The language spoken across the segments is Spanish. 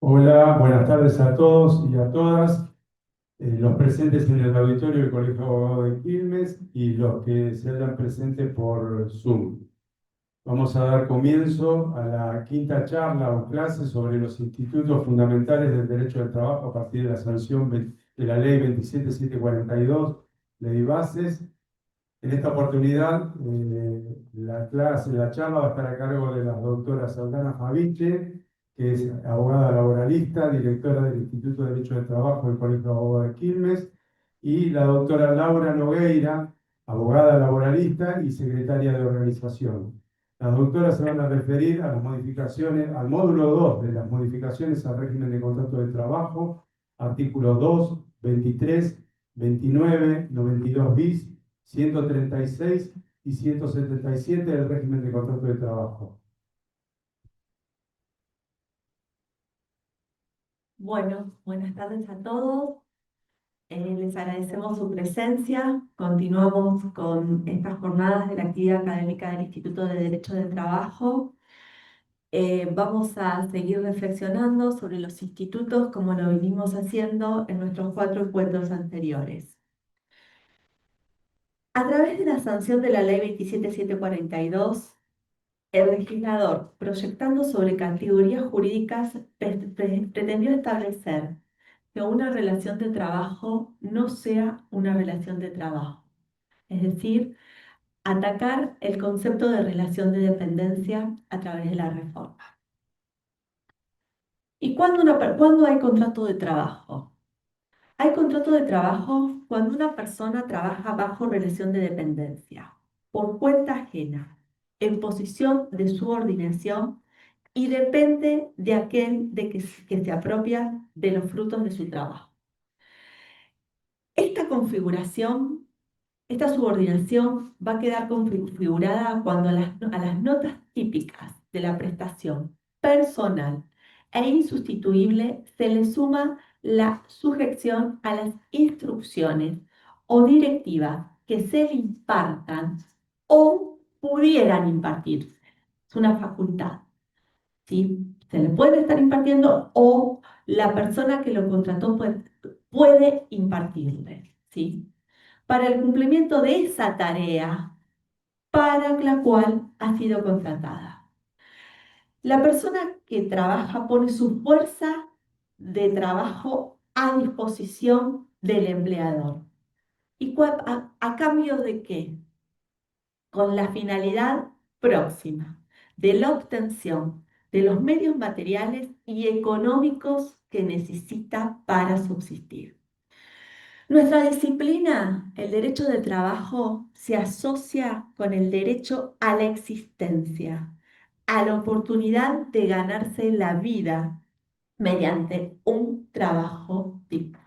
Hola, buenas tardes a todos y a todas, los presentes en el auditorio del Colegio de Abogados de Quilmes y los que se hayan presentes por Zoom. Vamos a dar comienzo a la quinta charla o clase sobre los institutos fundamentales del derecho del trabajo a partir de la sanción de la Ley 27742, Ley Bases. En esta oportunidad, la charla va a estar a cargo de la doctora Saldana Faviche, que es abogada laboralista, directora del Instituto de Derecho del Trabajo del Colegio de Abogados de Quilmes, y la doctora Laura Nogueira, abogada laboralista y secretaria de organización. Las doctoras se van a referir a las modificaciones, al módulo 2 de las modificaciones al régimen de contrato de trabajo, artículos 2, 23, 29, 92 bis, 136 y 177 del régimen de contrato de trabajo. Bueno, buenas tardes a todos. Les agradecemos su presencia. Continuamos con estas jornadas de la actividad académica del Instituto de Derecho del Trabajo. Vamos a seguir reflexionando sobre los institutos como lo venimos haciendo en nuestros 4 encuentros anteriores. A través de la sanción de la Ley 27742, el legislador, proyectando sobre categorías jurídicas, pretendió establecer que una relación de trabajo no sea una relación de trabajo. Es decir, atacar el concepto de relación de dependencia a través de la reforma. ¿Y cuándo hay contrato de trabajo? Hay contrato de trabajo cuando una persona trabaja bajo relación de dependencia, por cuenta ajena, en posición de subordinación y depende de aquel que se apropia de los frutos de su trabajo. Esta configuración, esta subordinación va a quedar configurada cuando a las notas típicas de la prestación personal e insustituible se le suma la sujeción a las instrucciones o directivas que se le impartan o pudieran impartirse. Es una facultad, ¿sí? Se le puede estar impartiendo o la persona que lo contrató puede impartirle, ¿sí? Para el cumplimiento de esa tarea para la cual ha sido contratada. La persona que trabaja pone su fuerza de trabajo a disposición del empleador. ¿Y a cambio de qué? Con la finalidad próxima de la obtención de los medios materiales y económicos que necesita para subsistir. Nuestra disciplina, el derecho de trabajo, se asocia con el derecho a la existencia, a la oportunidad de ganarse la vida mediante un trabajo digno.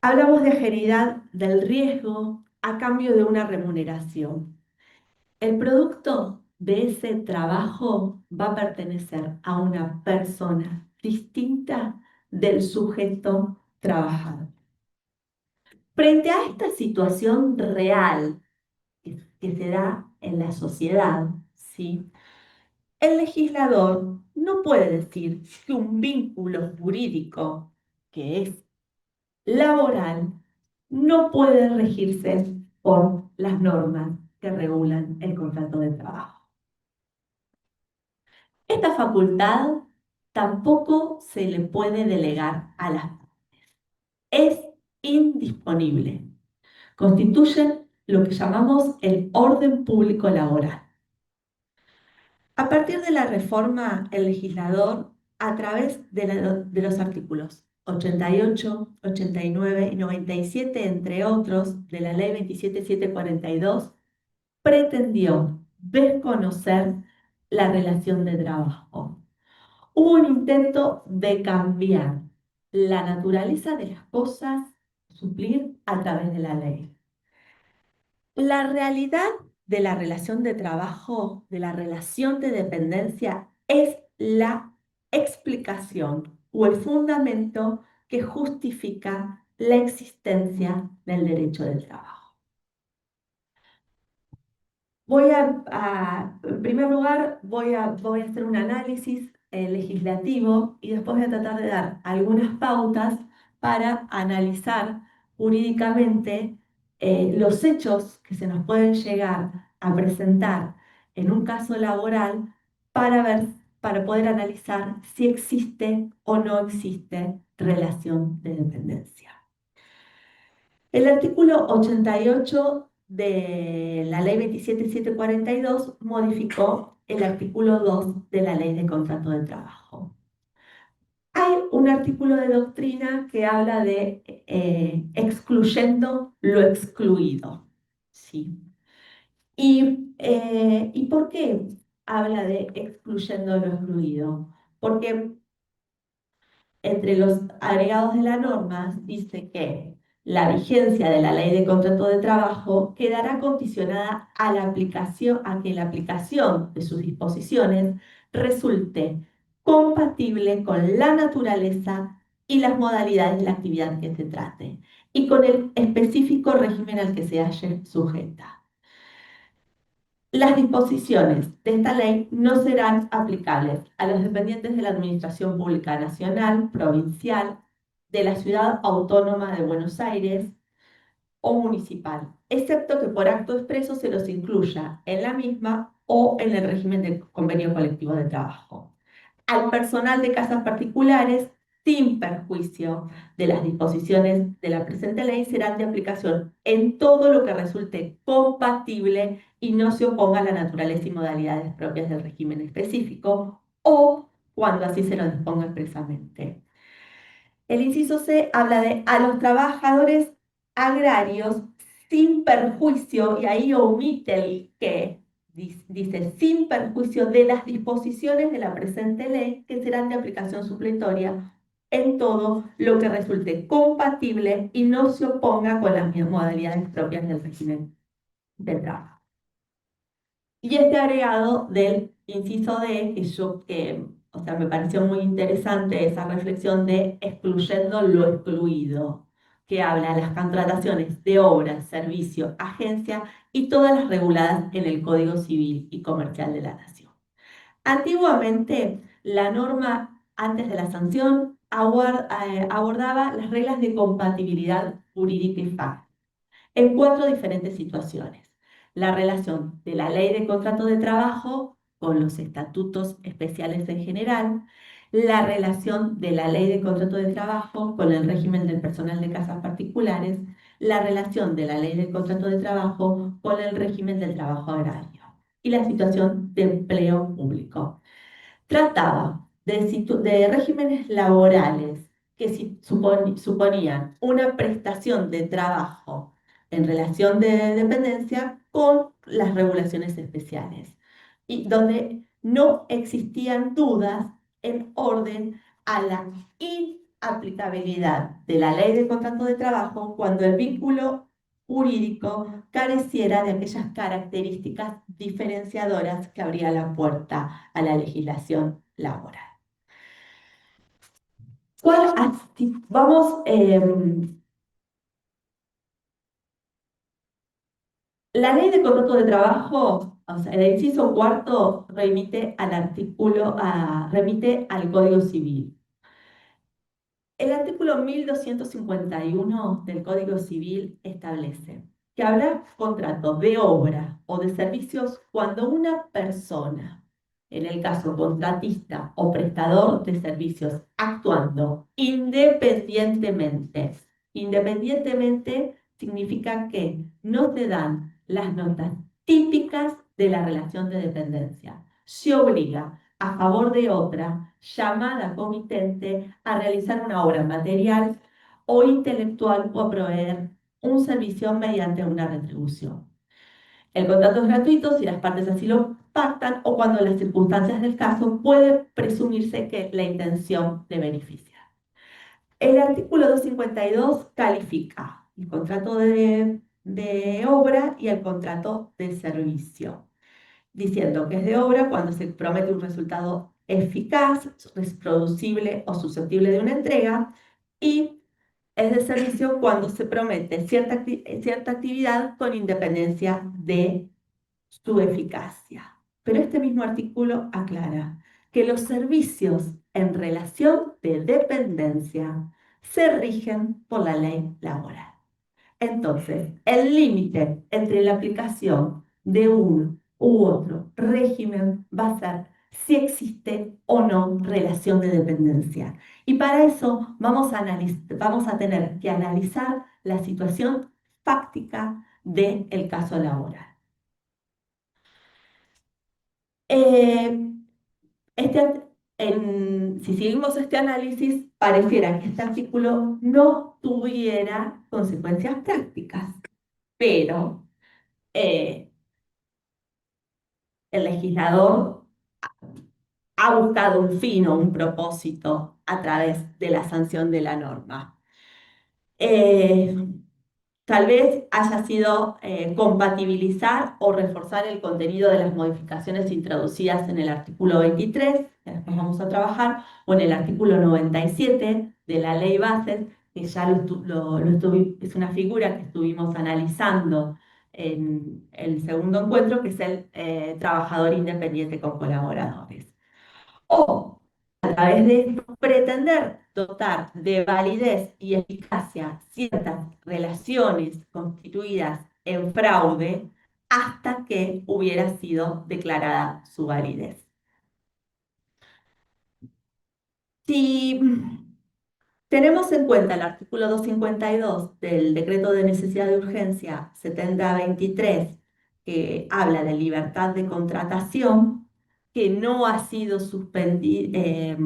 Hablamos de ajeridad del riesgo a cambio de una remuneración. El producto de ese trabajo va a pertenecer a una persona distinta del sujeto trabajador. Frente a esta situación real que se da en la sociedad, ¿sí? El legislador no puede decir que un vínculo jurídico que es laboral no puede regirse por las normas que regulan el contrato de trabajo. Esta facultad tampoco se le puede delegar a las partes. Es indisponible. Constituyen lo que llamamos el orden público laboral. A partir de la reforma, el legislador, a través de los artículos 88, 89 y 97, entre otros, de la Ley 27742, pretendió desconocer la relación de trabajo. Hubo un intento de cambiar la naturaleza de las cosas, suplir a través de la ley. La realidad de la relación de trabajo, de la relación de dependencia, es la explicación o el fundamento que justifica la existencia del derecho del trabajo. En primer lugar, voy a hacer un análisis legislativo y después voy a tratar de dar algunas pautas para analizar jurídicamente los hechos que se nos pueden llegar a presentar en un caso laboral para ver, para poder analizar si existe o no existe relación de dependencia. El artículo 88 de la Ley 27742 modificó el artículo 2 de la Ley de Contrato de Trabajo. Hay un artículo de doctrina que habla de excluyendo lo excluido. ¿Sí? ¿Y por qué habla de excluyendo lo excluido? Porque entre los agregados de la norma dice que la vigencia de la ley de contrato de trabajo quedará condicionada a que la aplicación de sus disposiciones resulte compatible con la naturaleza y las modalidades de la actividad que se trate y con el específico régimen al que se halle sujeta. Las disposiciones de esta ley no serán aplicables a los dependientes de la Administración Pública Nacional, provincial, de la Ciudad Autónoma de Buenos Aires o municipal, excepto que por acto expreso se los incluya en la misma o en el régimen de convenio colectivo de trabajo. Al personal de casas particulares, sin perjuicio de las disposiciones de la presente ley, serán de aplicación en todo lo que resulte compatible y no se oponga a la naturaleza y modalidades propias del régimen específico o cuando así se lo disponga expresamente. El inciso C habla de a los trabajadores agrarios sin perjuicio, y ahí omite el que, dice sin perjuicio de las disposiciones de la presente ley que serán de aplicación supletoria en todo lo que resulte compatible y no se oponga con las modalidades propias del régimen de trabajo. Y este agregado del inciso D, o sea, me pareció muy interesante esa reflexión de excluyendo lo excluido, que habla de las contrataciones de obras, servicio, agencia y todas las reguladas en el Código Civil y Comercial de la Nación. Antiguamente, la norma antes de la sanción abordaba las reglas de compatibilidad jurídica y fáctica en 4 diferentes situaciones. La relación de la ley de contrato de trabajo con los estatutos especiales en general, la relación de la ley de contrato de trabajo con el régimen del personal de casas particulares, la relación de la ley de contrato de trabajo con el régimen del trabajo agrario y la situación de empleo público. Trataba de regímenes laborales que suponían una prestación de trabajo en relación de dependencia con las regulaciones especiales y donde no existían dudas en orden a la inaplicabilidad de la ley de contrato de trabajo cuando el vínculo jurídico careciera de aquellas características diferenciadoras que abría la puerta a la legislación laboral. Vamos, la ley de contrato de trabajo, o sea, el inciso cuarto remite al Código Civil. El artículo 1251 del Código Civil establece que habrá contrato de obra o de servicios cuando una persona, en el caso contratista o prestador de servicios, actuando independientemente. Independientemente significa que no se dan las notas típicas de la relación de dependencia. Se obliga a favor de otra llamada comitente a realizar una obra material o intelectual o a proveer un servicio mediante una retribución. El contrato es gratuito si las partes así lo pactan o cuando las circunstancias del caso puede presumirse que la intención de beneficiar. El artículo 252 califica el contrato de obra y el contrato de servicio, diciendo que es de obra cuando se promete un resultado eficaz, reproducible o susceptible de una entrega, y es de servicio cuando se promete cierta actividad con independencia de su eficacia. Pero este mismo artículo aclara que los servicios en relación de dependencia se rigen por la ley laboral. Entonces, el límite entre la aplicación de uno u otro régimen va a ser si existe o no relación de dependencia. Y para eso vamos a tener que analizar la situación fáctica del caso laboral. Eh, si seguimos este análisis, pareciera que este artículo no tuviera consecuencias prácticas, pero el legislador ha buscado un fin o un propósito a través de la sanción de la norma. Eh, Tal vez haya sido compatibilizar o reforzar el contenido de las modificaciones introducidas en el artículo 23, que después vamos a trabajar, o en el artículo 97 de la Ley Bases, que ya es una figura que estuvimos analizando en el segundo encuentro, que es el trabajador independiente con colaboradores. O a través de esto, pretender dotar de validez y eficacia ciertas relaciones constituidas en fraude hasta que hubiera sido declarada su validez. Si tenemos en cuenta el artículo 252 del Decreto de Necesidad de Urgencia 7023, que habla de libertad de contratación, que no ha sido suspendida,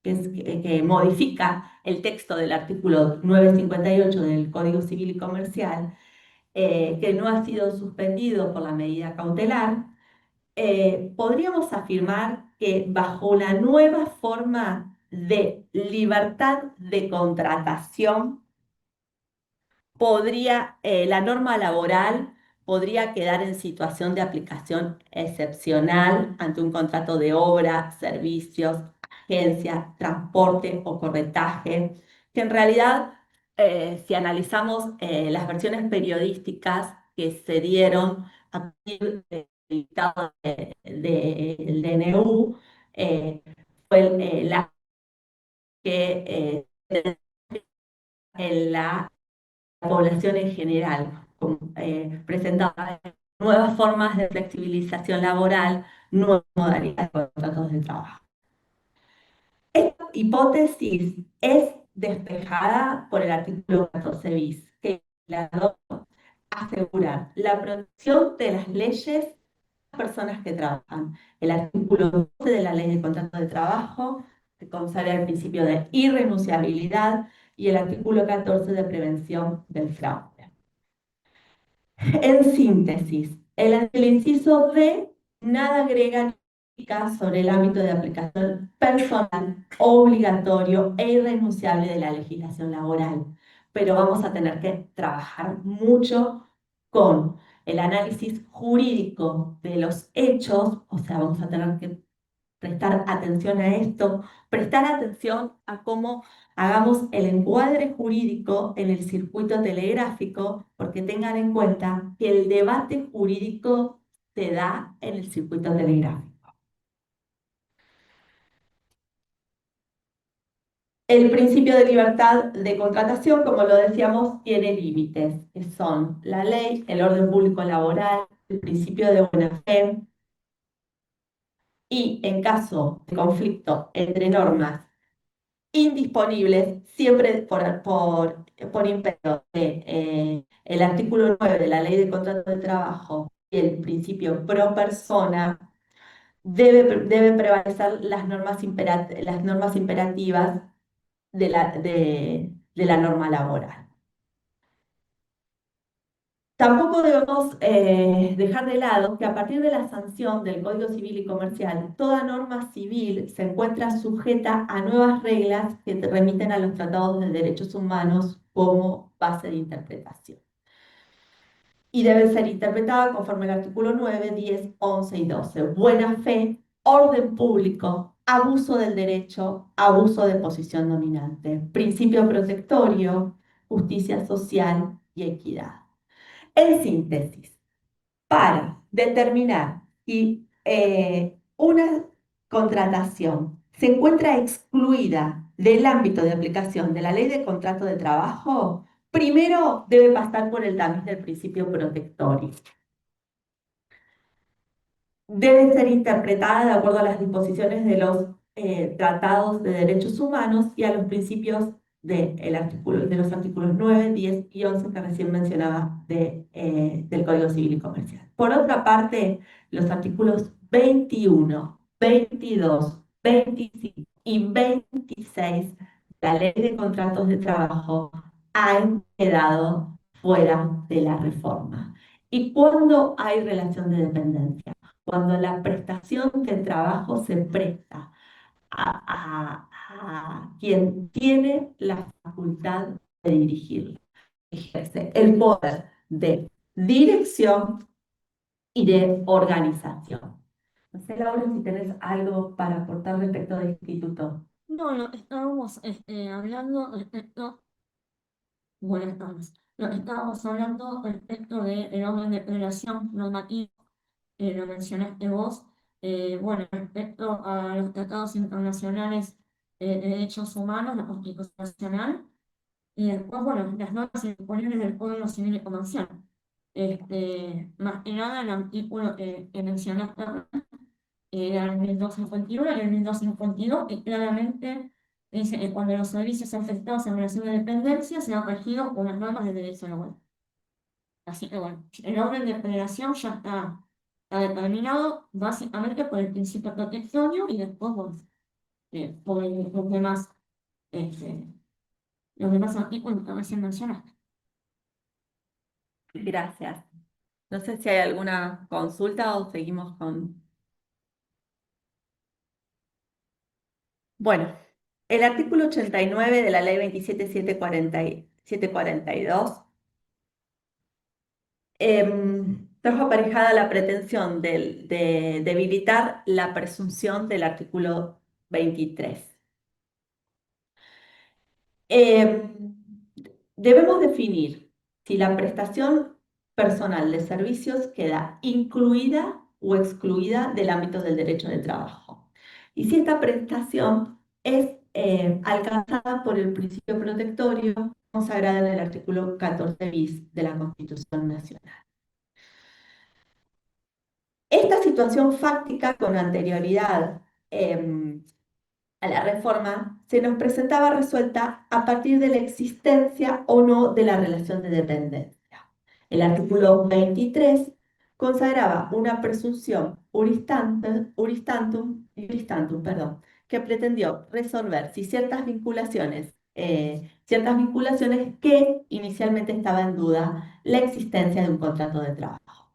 que modifica el texto del artículo 958 del Código Civil y Comercial, que no ha sido suspendido por la medida cautelar, podríamos afirmar que bajo una nueva forma de libertad de contratación, la norma laboral podría quedar en situación de aplicación excepcional ante un contrato de obra, servicios, agencia, transporte o corretaje, que en realidad, si analizamos las versiones periodísticas que se dieron a partir del dictado del DNU, fue la que en la población en general, presentaba nuevas formas de flexibilización laboral, nuevas modalidades de contratos de trabajo. Esta hipótesis es despejada por el artículo 14 bis, que la asegurar la protección de las leyes de las personas que trabajan. El artículo 12 de la Ley de Contrato de Trabajo que consagra el principio de irrenunciabilidad y el artículo 14 de prevención del fraude. En síntesis, el inciso B nada agrega ni explica sobre el ámbito de aplicación personal, obligatorio e irrenunciable de la legislación laboral, pero vamos a tener que trabajar mucho con el análisis jurídico de los hechos, o sea, vamos a tener que prestar atención a esto, prestar atención a cómo hagamos el encuadre jurídico en el circuito telegráfico, porque tengan en cuenta que el debate jurídico se da en el circuito telegráfico. El principio de libertad de contratación, como lo decíamos, tiene límites, que son la ley, el orden público laboral, el principio de buena fe, y en caso de conflicto entre normas indisponibles, siempre por imperio de el artículo 9 de la Ley de Contrato de Trabajo y el principio pro persona, deben prevalecer las normas imperativas de la norma laboral. Tampoco debemos dejar de lado que a partir de la sanción del Código Civil y Comercial, toda norma civil se encuentra sujeta a nuevas reglas que remiten a los tratados de derechos humanos como base de interpretación. Y deben ser interpretadas conforme al artículo 9, 10, 11 y 12. Buena fe, orden público, abuso del derecho, abuso de posición dominante, principio protectorio, justicia social y equidad. En síntesis, para determinar si contratación se encuentra excluida del ámbito de aplicación de la ley de contrato de trabajo, primero debe pasar por el tamiz del principio protectorio. Debe ser interpretada de acuerdo a las disposiciones de los tratados de derechos humanos y a los principios de los artículos 9, 10 y 11 que recién mencionaba del Código Civil y Comercial. Por otra parte, los artículos 21, 22, 25 y 26 de la Ley de Contratos de Trabajo han quedado fuera de la reforma. ¿Y cuándo hay relación de dependencia? Cuando la prestación del trabajo se presta a quien tiene la facultad de dirigirlo, ejerce el poder de dirección y de organización. No sé, Laura, si tenés algo para aportar respecto del instituto. No, estábamos hablando respecto, buenas tardes, estábamos hablando respecto del orden de relación normativo, lo mencionaste vos, bueno, respecto a los tratados internacionales de derechos humanos, la Constitución Nacional, y después, bueno, las normas disponibles del Código Civil y Comercial. Más que nada el artículo que mencionaste era el 1251 y el 1252, que claramente dice que cuando los servicios afectados en relación de dependencia sean regidos por las normas de derecho laboral. Así que bueno, el orden de federación ya está determinado básicamente por el principio protectorio y después bueno, por este, los demás artículos que recién mencionaste. Gracias. No sé si hay alguna consulta o seguimos con... Bueno, el artículo 89 de la ley 27.742 trajo aparejada la pretensión de debilitar la presunción del artículo 23. Debemos definir si la prestación personal de servicios queda incluida o excluida del ámbito del derecho de trabajo. Y si esta prestación es alcanzada por el principio protectorio consagrado en el artículo 14 bis de la Constitución Nacional. Esta situación fáctica con anterioridad a la reforma se nos presentaba resuelta a partir de la existencia o no de la relación de dependencia. El artículo 23 consagraba una presunción iuristantum, perdón, que pretendió resolver si ciertas vinculaciones que inicialmente estaba en duda la existencia de un contrato de trabajo.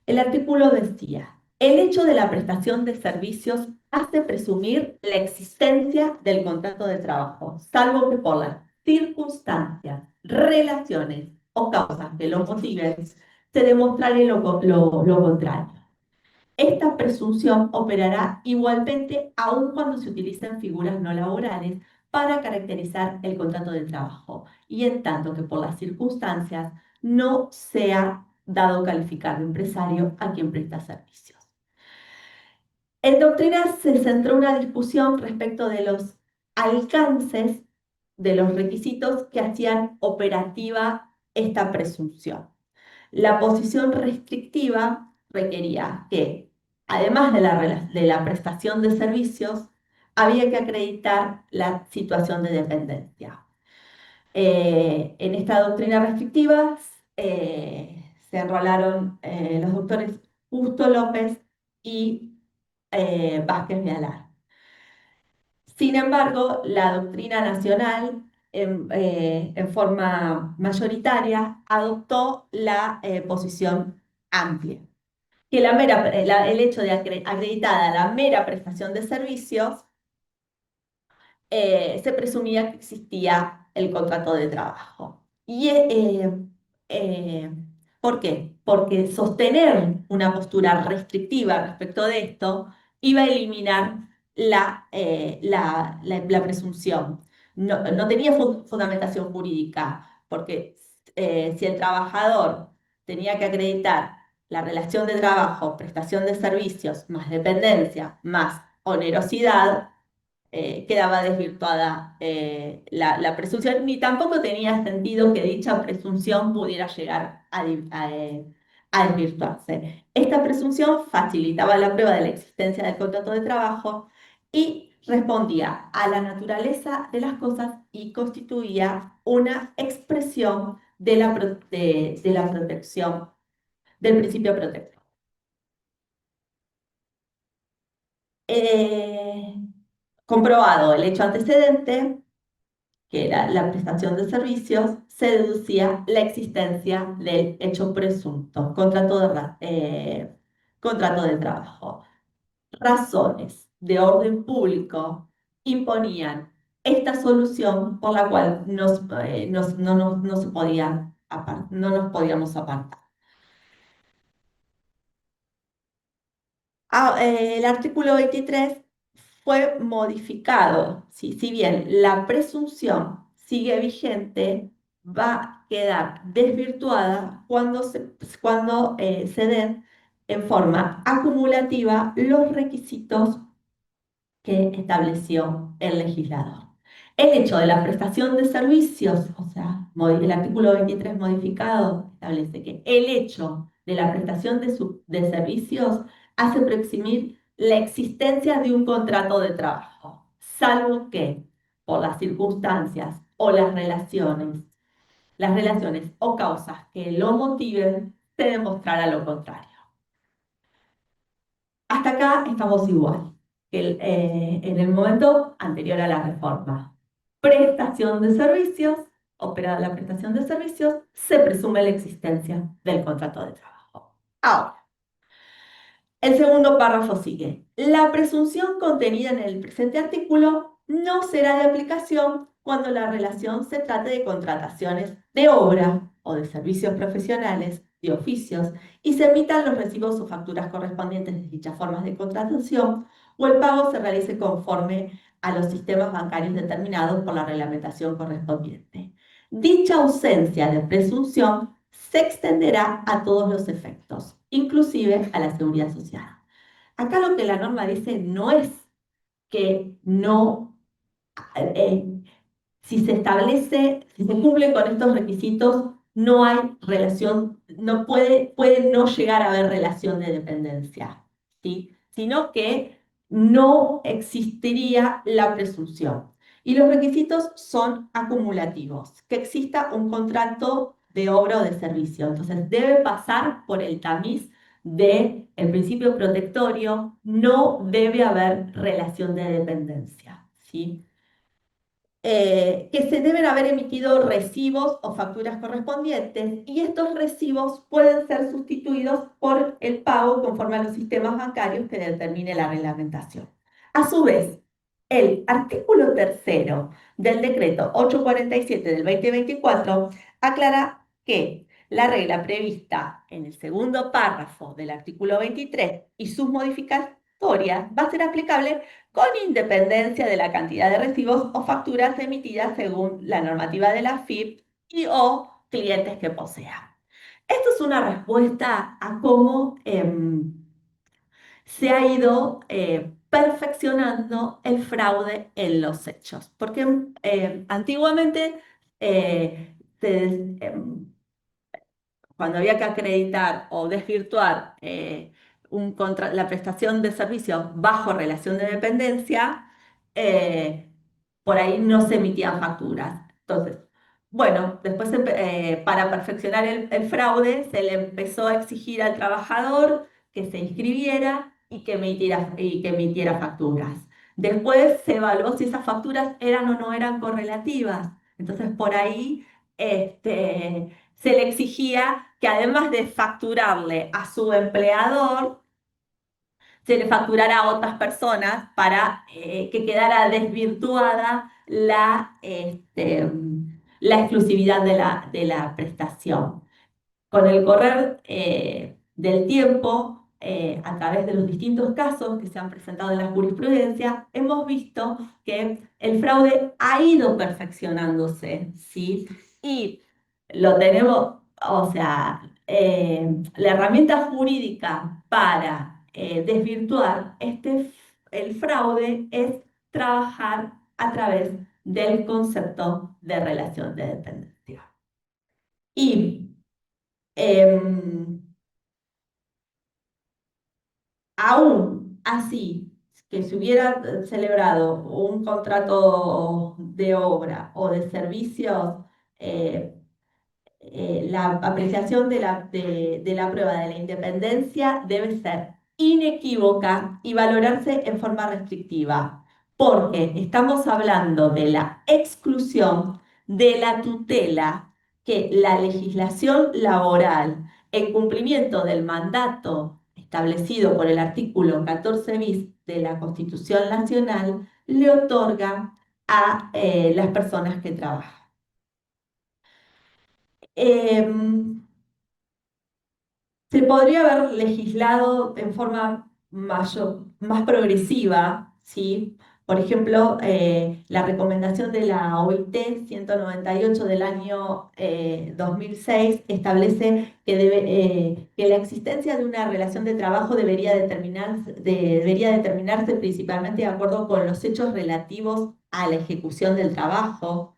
El artículo decía, el hecho de la prestación de servicios hace presumir la existencia del contrato de trabajo, salvo que por las circunstancias, relaciones o causas que lo motiven, se demostrare lo contrario. Esta presunción operará igualmente aun cuando se utilicen figuras no laborales para caracterizar el contrato de trabajo y en tanto que por las circunstancias no sea dado calificar de empresario a quien presta servicios. En doctrina se centró una discusión respecto de los alcances de los requisitos que hacían operativa esta presunción. La posición restrictiva requería que, además de la prestación de servicios, había que acreditar la situación de dependencia. En esta doctrina restrictiva se enrolaron los doctores Justo López y Vázquez Vialar. Sin embargo, la doctrina nacional, en forma mayoritaria, adoptó la posición amplia, que el hecho de acreditada la mera prestación de servicios, se presumía que existía el contrato de trabajo. Eh, ¿Por qué? Porque sostener una postura restrictiva respecto de esto iba a eliminar la presunción. No tenía fundamentación jurídica, porque si el trabajador tenía que acreditar la relación de trabajo, prestación de servicios, más dependencia, más onerosidad, quedaba desvirtuada la presunción, ni tampoco tenía sentido que dicha presunción pudiera llegar a desvirtuarse. Esta presunción facilitaba la prueba de la existencia del contrato de trabajo y respondía a la naturaleza de las cosas y constituía una expresión de la protección, del principio protector. Eh, Comprobado el hecho antecedente, que era la prestación de servicios, se deducía la existencia del hecho presunto, contrato de trabajo. Razones de orden público imponían esta solución por la cual no se podía no nos podíamos apartar. El artículo 23 fue modificado. Si bien la presunción sigue vigente, va a quedar desvirtuada cuando se den en forma acumulativa los requisitos que estableció el legislador. El hecho de la prestación de servicios, o sea, el artículo 23 modificado establece que el hecho de la prestación de servicios hace presumir la existencia de un contrato de trabajo, salvo que por las circunstancias o las relaciones o causas que lo motiven, se demostrará lo contrario. Hasta acá estamos igual que en el momento anterior a la reforma. Prestación de servicios, operada la prestación de servicios, se presume la existencia del contrato de trabajo. Ahora, el segundo párrafo sigue. La presunción contenida en el presente artículo no será de aplicación cuando la relación se trate de contrataciones de obra o de servicios profesionales, de oficios, y se emitan los recibos o facturas correspondientes de dichas formas de contratación o el pago se realice conforme a los sistemas bancarios determinados por la reglamentación correspondiente. Dicha ausencia de presunción se extenderá a todos los efectos, inclusive a la seguridad social. Acá lo que la norma dice no es que no, eh, si se cumple con estos requisitos, no hay relación, puede no llegar a haber relación de dependencia, ¿sí? Sino que no existiría la presunción. Y los requisitos son acumulativos, que exista un contrato de obra o de servicio. Entonces, debe pasar por el tamiz del principio protectorio, no debe haber relación de dependencia, ¿sí? Que se deben haber emitido recibos o facturas correspondientes y estos recibos pueden ser sustituidos por el pago conforme a los sistemas bancarios que determine la reglamentación. A su vez, el artículo 3 del decreto 847 del 2024 aclara que la regla prevista en el segundo párrafo del artículo 23 y sus modificatorias va a ser aplicable con independencia de la cantidad de recibos o facturas emitidas según la normativa de la AFIP y o clientes que posea. Esto es una respuesta a cómo se ha ido perfeccionando el fraude en los hechos. Porque antiguamente cuando había que acreditar o desvirtuar la prestación de servicios bajo relación de dependencia, por ahí no se emitían facturas. Entonces, bueno, después para perfeccionar el fraude se le empezó a exigir al trabajador que se inscribiera y que emitiera facturas. Después se evaluó si esas facturas eran o no eran correlativas. Entonces, por ahí se le exigía que además de facturarle a su empleador, se le facturara a otras personas para que quedara desvirtuada la exclusividad de la prestación. Con el correr del tiempo, a través de los distintos casos que se han presentado en la jurisprudencia, hemos visto que el fraude ha ido perfeccionándose, ¿sí? Y lo tenemos, o sea, la herramienta jurídica para desvirtuar el fraude es trabajar a través del concepto de relación de dependencia. Y em, aún así, que se hubiera celebrado un contrato de obra o de servicios, eh, la apreciación de la prueba de la independencia debe ser inequívoca y valorarse en forma restrictiva, porque estamos hablando de la exclusión de la tutela que la legislación laboral, en cumplimiento del mandato establecido por el artículo 14 bis de la Constitución Nacional, le otorga a las personas que trabajan. Em, Se podría haber legislado en forma más progresiva, ¿sí? Por ejemplo, la recomendación de la OIT 198 del año 2006 establece que la existencia de una relación de trabajo debería determinarse principalmente de acuerdo con los hechos relativos a la ejecución del trabajo.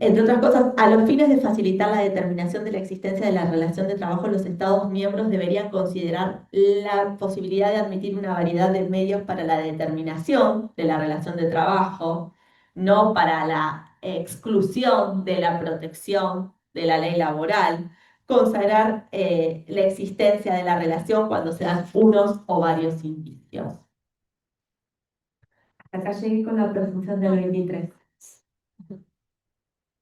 Entre otras cosas, a los fines de facilitar la determinación de la existencia de la relación de trabajo, los Estados miembros deberían considerar la posibilidad de admitir una variedad de medios para la determinación de la relación de trabajo, no para la exclusión de la protección de la ley laboral, consagrar la existencia de la relación cuando se dan unos o varios indicios. Acá llegué con la presunción del 23.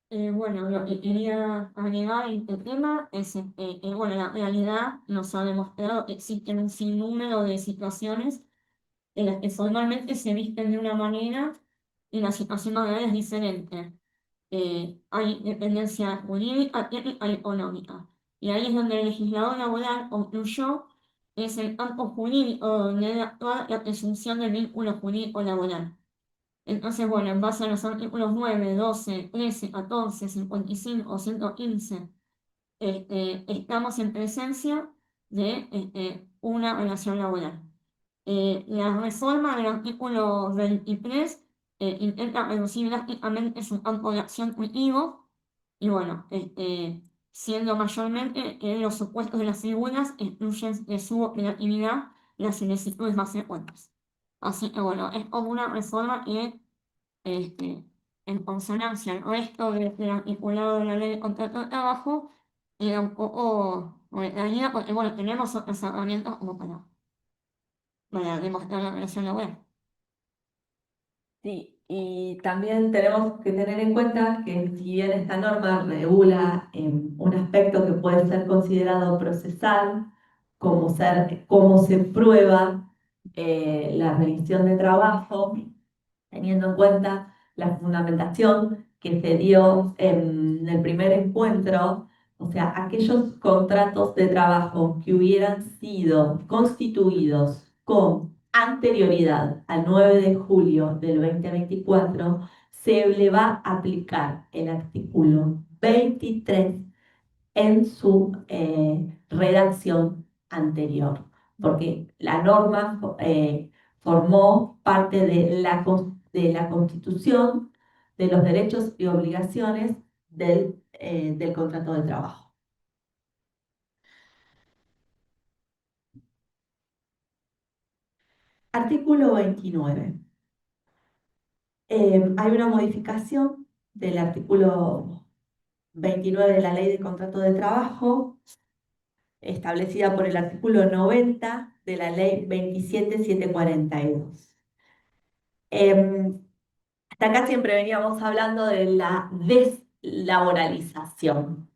Bueno, lo que quería agregar en este tema es, bueno, en la realidad nos ha demostrado que existen un sinnúmero de situaciones en las que formalmente se visten de una manera y la situación real es diferente. Hay dependencia jurídica, técnica y económica. Y ahí es donde el legislador laboral concluyó que es el campo jurídico donde debe actuar la presunción del vínculo jurídico laboral. Entonces, bueno, en base a los artículos 9, 12, 13, 14, 55, 115, estamos en presencia de una relación laboral. La reforma del artículo 23 intenta reducir drásticamente su campo de acción cultivo y bueno, siendo mayormente que los supuestos de las figuras excluyen de su operatividad las solicitudes más frecuentes. Así que bueno, es como una reforma que en consonancia al resto del articulado de la ley de contrato de trabajo, era un poco dañina porque bueno, tenemos otras herramientas como para demostrar la relación laboral. Sí, y también tenemos que tener en cuenta que si bien esta norma regula un aspecto que puede ser considerado procesal, cómo se prueba la relación de trabajo, teniendo en cuenta la fundamentación que se dio en el primer encuentro, o sea, aquellos contratos de trabajo que hubieran sido constituidos con anterioridad al 9 de julio del 2024, se le va a aplicar el artículo 23 en su redacción anterior, porque la norma formó parte de la Constitución, de los derechos y obligaciones del contrato de trabajo. Artículo 29. Hay una modificación del artículo 29 de la Ley de Contrato de Trabajo, establecida por el artículo 90 de la Ley 27742. Hasta acá siempre veníamos hablando de la deslaboralización.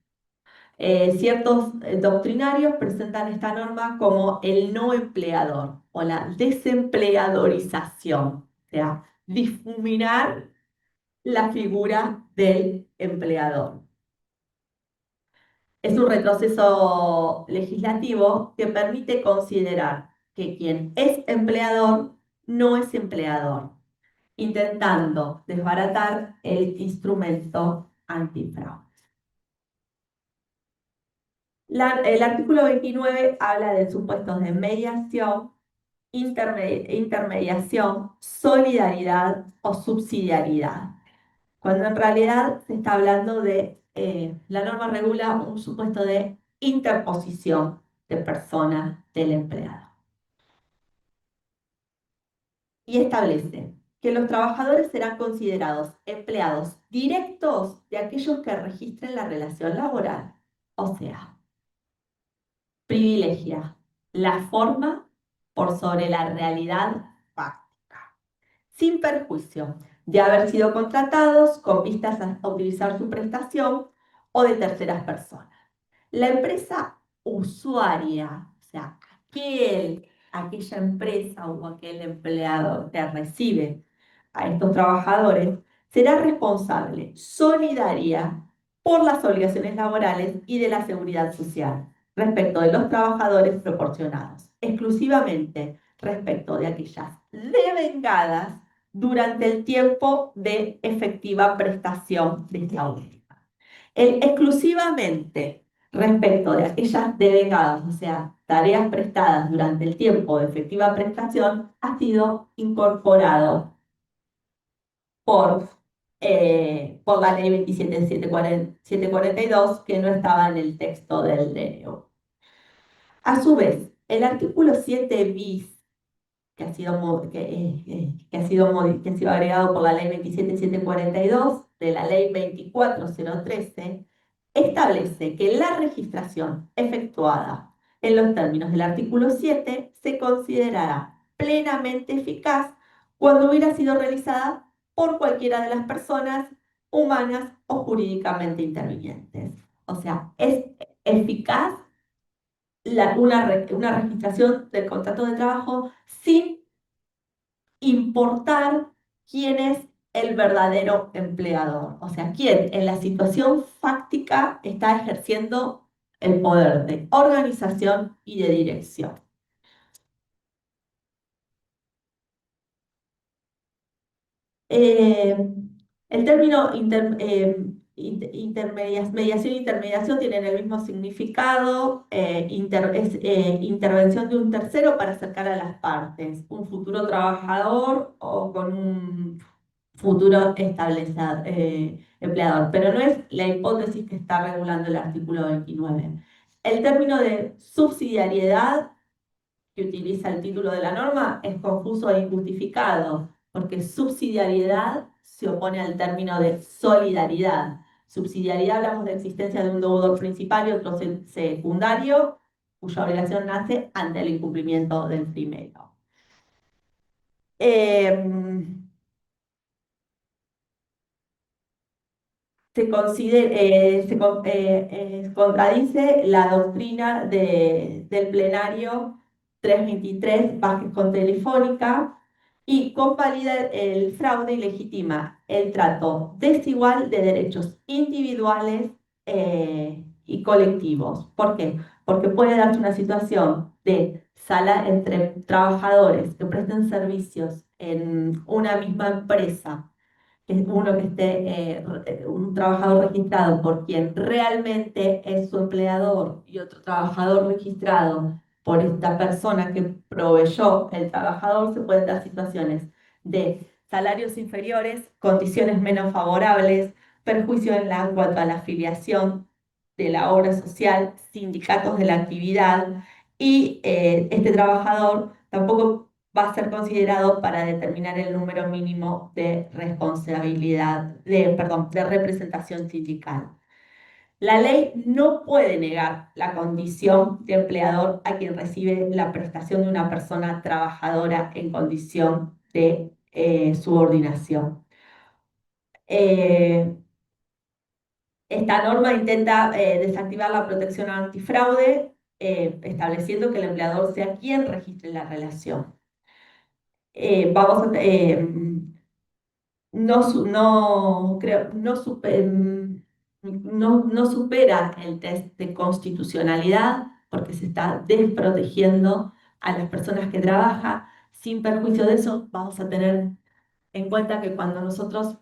Ciertos doctrinarios presentan esta norma como el no empleador o la desempleadorización, o sea, difuminar la figura del empleador. Es un retroceso legislativo que permite considerar que quien es empleador no es empleador, intentando desbaratar el instrumento antifraude. El artículo 29 habla de supuestos de mediación intermediación, solidaridad o subsidiariedad, cuando en realidad se está hablando de, la norma regula un supuesto de interposición de persona del empleado. Y establece que los trabajadores serán considerados empleados directos de aquellos que registren la relación laboral. O sea, privilegia la forma por sobre la realidad fáctica, sin perjuicio de haber sido contratados con vistas a utilizar su prestación o de terceras personas. La empresa usuaria, o sea, aquella empresa o aquel empleado que recibe a estos trabajadores, será responsable solidaria por las obligaciones laborales y de la seguridad social respecto de los trabajadores proporcionados, exclusivamente respecto de aquellas devengadas durante el tiempo de efectiva prestación de esta última. El exclusivamente respecto de aquellas devengadas, o sea, tareas prestadas durante el tiempo de efectiva prestación, ha sido incorporado por la ley 27.742, que no estaba en el texto del DNU. A su vez, el artículo 7 bis, que ha sido, que ha sido agregado por la ley 27.742 de la ley 24.013, establece que la registración efectuada en los términos del artículo 7 se considerará plenamente eficaz cuando hubiera sido realizada por cualquiera de las personas humanas o jurídicamente intervinientes. O sea, es eficaz una registración del contrato de trabajo sin importar quién es el verdadero empleador, o sea, quién en la situación fáctica está ejerciendo el poder de organización y de dirección. Eh, el término mediación e intermediación tienen el mismo significado, es intervención de un tercero para acercar a las partes, un futuro trabajador o con un futuro empleador, pero no es la hipótesis que está regulando el artículo 29. El término de subsidiariedad que utiliza el título de la norma es confuso e injustificado, porque subsidiariedad se opone al término de solidaridad. Subsidiariedad, hablamos de existencia de un deudor principal y otro secundario, cuya obligación nace ante el incumplimiento del primero. Contradice la doctrina del plenario 323 Vázquez con Telefónica y convalida el fraude y legitima el trato desigual de derechos individuales y colectivos. ¿Por qué? Porque puede darse una situación de sala entre trabajadores que presten servicios en una misma empresa, uno que esté, un trabajador registrado por quien realmente es su empleador y otro trabajador registrado por esta persona que proveyó el trabajador, se pueden dar situaciones de salarios inferiores, condiciones menos favorables, perjuicio en cuanto a la afiliación de la obra social, sindicatos de la actividad, y este trabajador tampoco va a ser considerado para determinar el número mínimo de de representación sindical. La ley no puede negar la condición de empleador a quien recibe la prestación de una persona trabajadora en condición de subordinación. Esta norma intenta desactivar la protección antifraude, estableciendo que el empleador sea quien registre la relación. No supera el test de constitucionalidad porque se está desprotegiendo a las personas que trabajan. Sin perjuicio de eso, vamos a tener en cuenta que cuando nosotros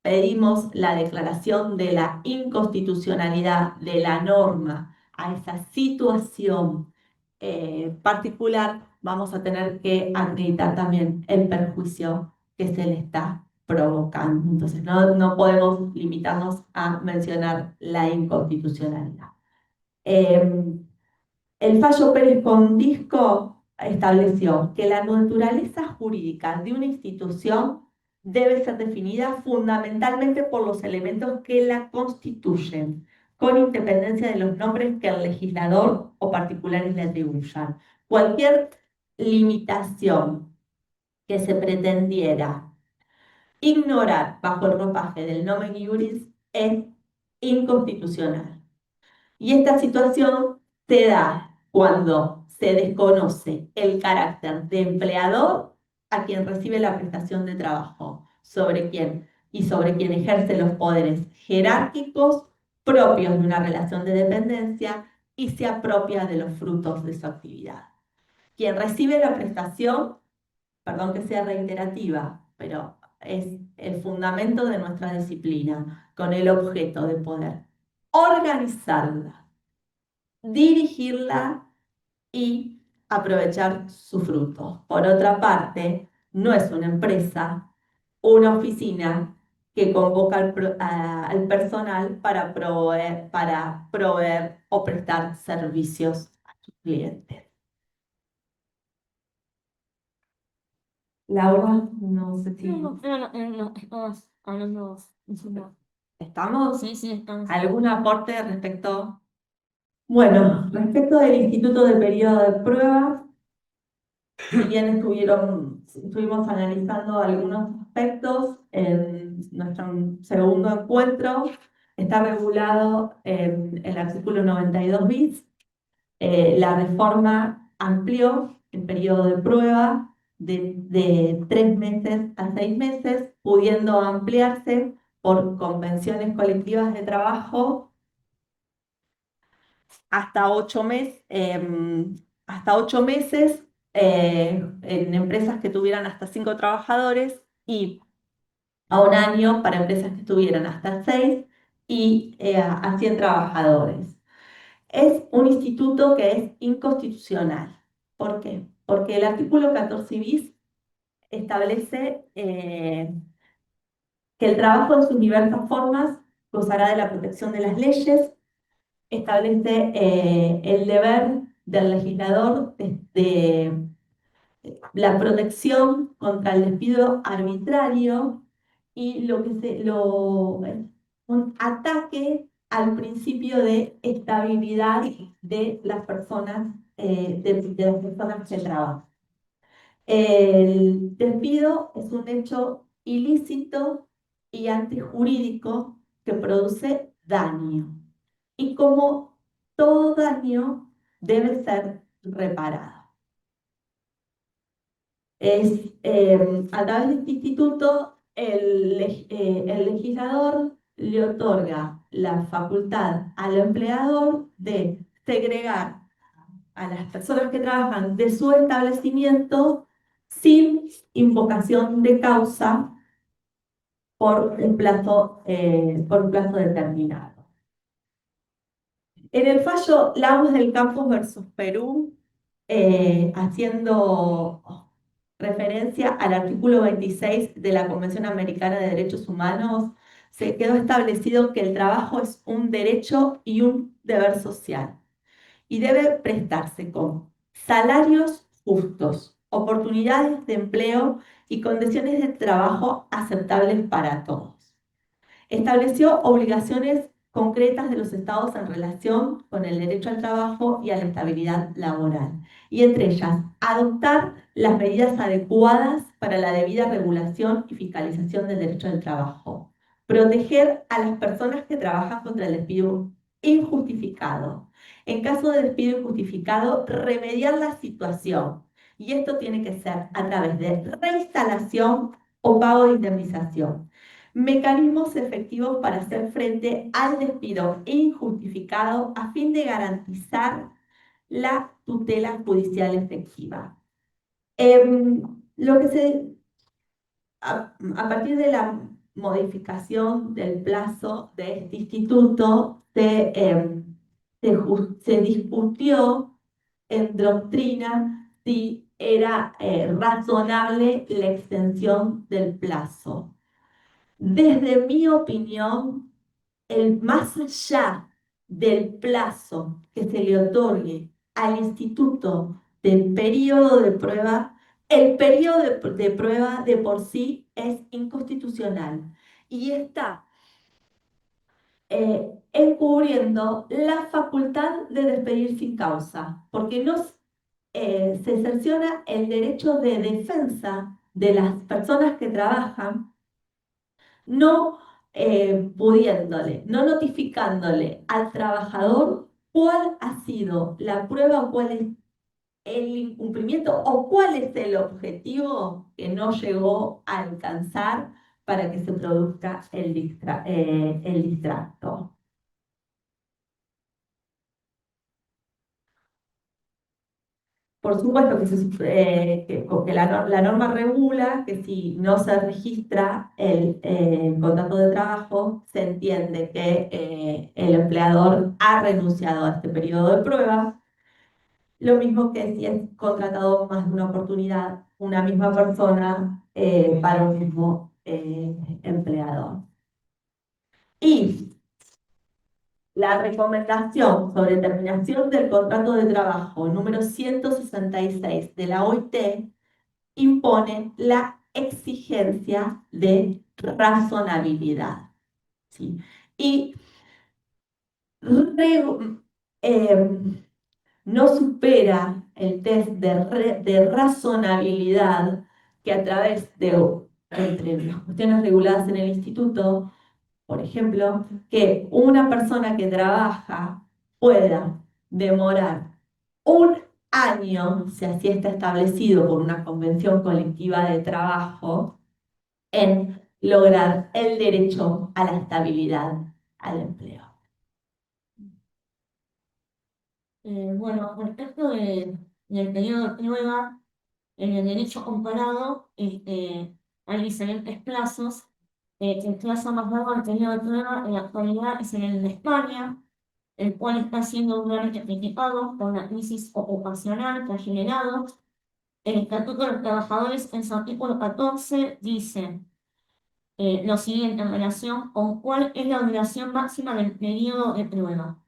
pedimos la declaración de la inconstitucionalidad de la norma a esa situación particular, vamos a tener que acreditar también el perjuicio que se le está provocando. Entonces, no podemos limitarnos a mencionar la inconstitucionalidad. El fallo Pérez Condisco estableció que la naturaleza jurídica de una institución debe ser definida fundamentalmente por los elementos que la constituyen, con independencia de los nombres que el legislador o particulares le atribuyan. Cualquier limitación que se pretendiera ignorar bajo el ropaje del nomen iuris es inconstitucional. Y esta situación se da cuando se desconoce el carácter de empleador a quien recibe la prestación de trabajo, sobre quien ejerce los poderes jerárquicos propios de una relación de dependencia y se apropia de los frutos de su actividad. Quien recibe la prestación, perdón que sea reiterativa, pero es el fundamento de nuestra disciplina, con el objeto de poder organizarla, dirigirla y aprovechar sus frutos. Por otra parte, no es una empresa, una oficina que convoca al personal para proveer o prestar servicios a sus clientes. Laura, no sé si No, estamos hablando. estamos. Sí, estamos. ¿Algún aporte respecto? Bueno, respecto del instituto de periodo de prueba, si bien estuvimos analizando algunos aspectos en nuestro segundo encuentro, está regulado en el artículo 92 bis. La reforma amplió el periodo de prueba de 3 meses a 6 meses, pudiendo ampliarse por convenciones colectivas de trabajo hasta 8 meses, en empresas que tuvieran hasta 5 trabajadores y a 1 año para empresas que tuvieran hasta 6 y a 100 trabajadores. Es un instituto que es inconstitucional. ¿Por qué? Porque el artículo 14 bis establece que el trabajo en sus diversas formas gozará de la protección de las leyes, establece el deber del legislador de la protección contra el despido arbitrario y un ataque al principio de estabilidad de las personas, de las personas que trabajan. El despido es un hecho ilícito y antijurídico que produce daño. Y como todo daño debe ser reparado. A través de este instituto, el legislador le otorga la facultad al empleador de segregar a las personas que trabajan de su establecimiento sin invocación de causa por un plazo determinado. En el fallo Lagos del Campos versus Perú, haciendo referencia al artículo 26 de la Convención Americana de Derechos Humanos, se quedó establecido que el trabajo es un derecho y un deber social y debe prestarse con salarios justos, oportunidades de empleo y condiciones de trabajo aceptables para todos. Estableció obligaciones concretas de los estados en relación con el derecho al trabajo y a la estabilidad laboral, y entre ellas, adoptar las medidas adecuadas para la debida regulación y fiscalización del derecho al trabajo, proteger a las personas que trabajan contra el despido injustificado. En caso de despido injustificado, remediar la situación, y esto tiene que ser a través de reinstalación o pago de indemnización. Mecanismos efectivos para hacer frente al despido injustificado a fin de garantizar la tutela judicial efectiva. A partir de la modificación del plazo de este instituto, se discutió en doctrina si era razonable la extensión del plazo. Desde mi opinión, más allá del plazo que se le otorgue al instituto del periodo de prueba, el periodo de prueba de por sí es inconstitucional y está encubriendo la facultad de despedir sin causa, porque no se cerciona el derecho de defensa de las personas que trabajan, no pudiéndole, no notificándole al trabajador cuál ha sido la prueba o cuál es el incumplimiento o cuál es el objetivo que no llegó a alcanzar para que se produzca el distracto. Por supuesto que la norma regula que si no se registra el contrato de trabajo, se entiende que el empleador ha renunciado a este periodo de prueba. Lo mismo que si es contratado más de una oportunidad, una misma persona para un mismo empleador. Y la recomendación sobre terminación del contrato de trabajo número 166 de la OIT impone la exigencia de razonabilidad, ¿sí? Y no supera el test de razonabilidad que a través de entre las cuestiones reguladas en el instituto, por ejemplo, que una persona que trabaja pueda demorar un año, si así está establecido por una convención colectiva de trabajo, en lograr el derecho a la estabilidad al empleo. Bueno, respecto del periodo de prueba, en el derecho comparado hay diferentes plazos. El plazo más largo del periodo de prueba en la actualidad es el de España, el cual está siendo duramente criticado por la crisis ocupacional que ha generado. El Estatuto de los Trabajadores, en su artículo 14, dice lo siguiente en relación con cuál es la duración máxima del periodo de prueba.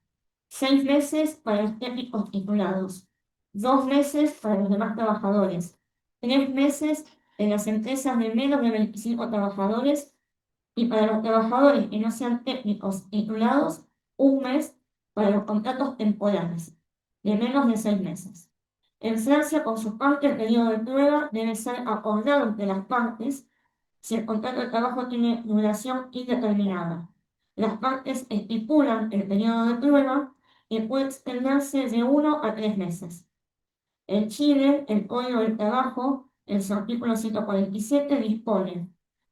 6 meses para los técnicos titulados, 2 meses para los demás trabajadores, 3 meses en las empresas de menos de 25 trabajadores y para los trabajadores que no sean técnicos titulados, 1 mes para los contratos temporales de menos de 6 meses. En Francia, por su parte, el periodo de prueba debe ser acordado entre las partes si el contrato de trabajo tiene duración indeterminada. Las partes estipulan el periodo de prueba que puede extenderse de 1 a 3 meses. En Chile, el Código del Trabajo, en su artículo 147, dispone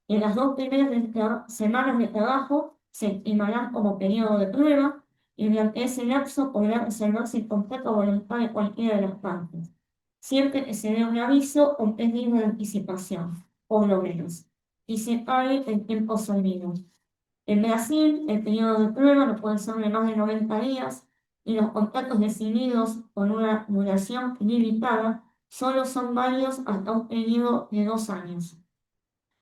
que las 2 primeras semanas de trabajo se estimarán como periodo de prueba y durante ese lapso podrá reservarse el contrato voluntad de cualquiera de las partes, siempre que se dé un aviso con 3 días de anticipación, por lo menos, y se pague el tiempo servido. En Brasil, el periodo de prueba no puede ser de más de 90 días y los contratos definidos con una duración limitada solo son válidos hasta un periodo de 2 años.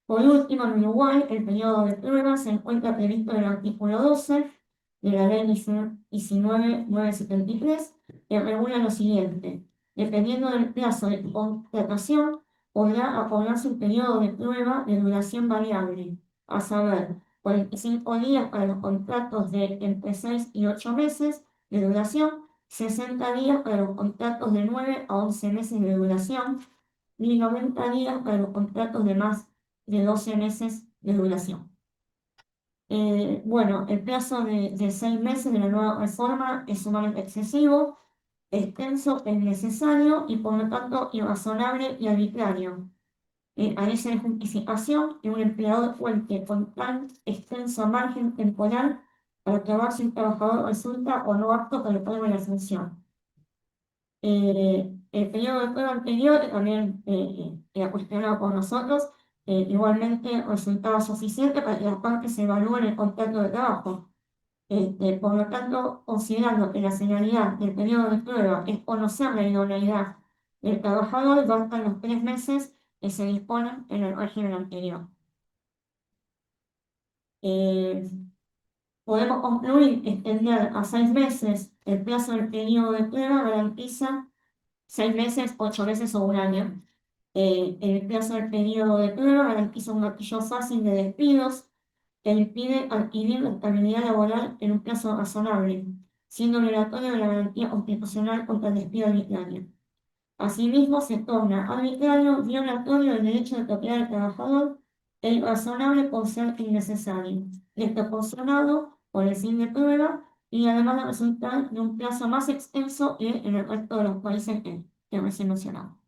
Por último, en Uruguay, el periodo de prueba se encuentra previsto en el artículo 12 de la Ley 19.973, que regula lo siguiente: dependiendo del plazo de contratación, podrá acordarse un periodo de prueba de duración variable, a saber, 45 días para los contratos de entre 6 y 8 meses de duración, 60 días para los contratos de 9 a 11 meses de duración y 90 días para los contratos de más de 12 meses de duración. Bueno, el plazo de 6 meses de la nueva reforma es sumamente excesivo, extenso, innecesario y por lo tanto irrazonable y arbitrario. Carece de justificación que un empleador cuente con tan extenso margen temporal para probar si un trabajador resulta o no apto para el cargo de la función. El periodo de prueba anterior, que también era cuestionado por nosotros, igualmente resultaba suficiente para que las partes evalúen el contrato de trabajo. Por lo tanto, considerando que la finalidad del periodo de prueba es conocer la idoneidad El trabajador basta los 3 meses que se disponen en el régimen anterior. Eh, Podemos concluir que extender a 6 meses el plazo del periodo de prueba garantiza 6 meses, 8 meses o un año. El plazo del periodo de prueba garantiza un gatillo fácil de despidos que impide adquirir la estabilidad laboral en un plazo razonable, siendo obligatoria la garantía constitucional contra el despido arbitrario. Asimismo, se torna arbitrario, violatorio el derecho de propiedad del trabajador e irrazonable por ser innecesario, desproporcionado por el fin de prueba y además de resultar de un plazo más extenso que en el resto de los países que recién mencionamos.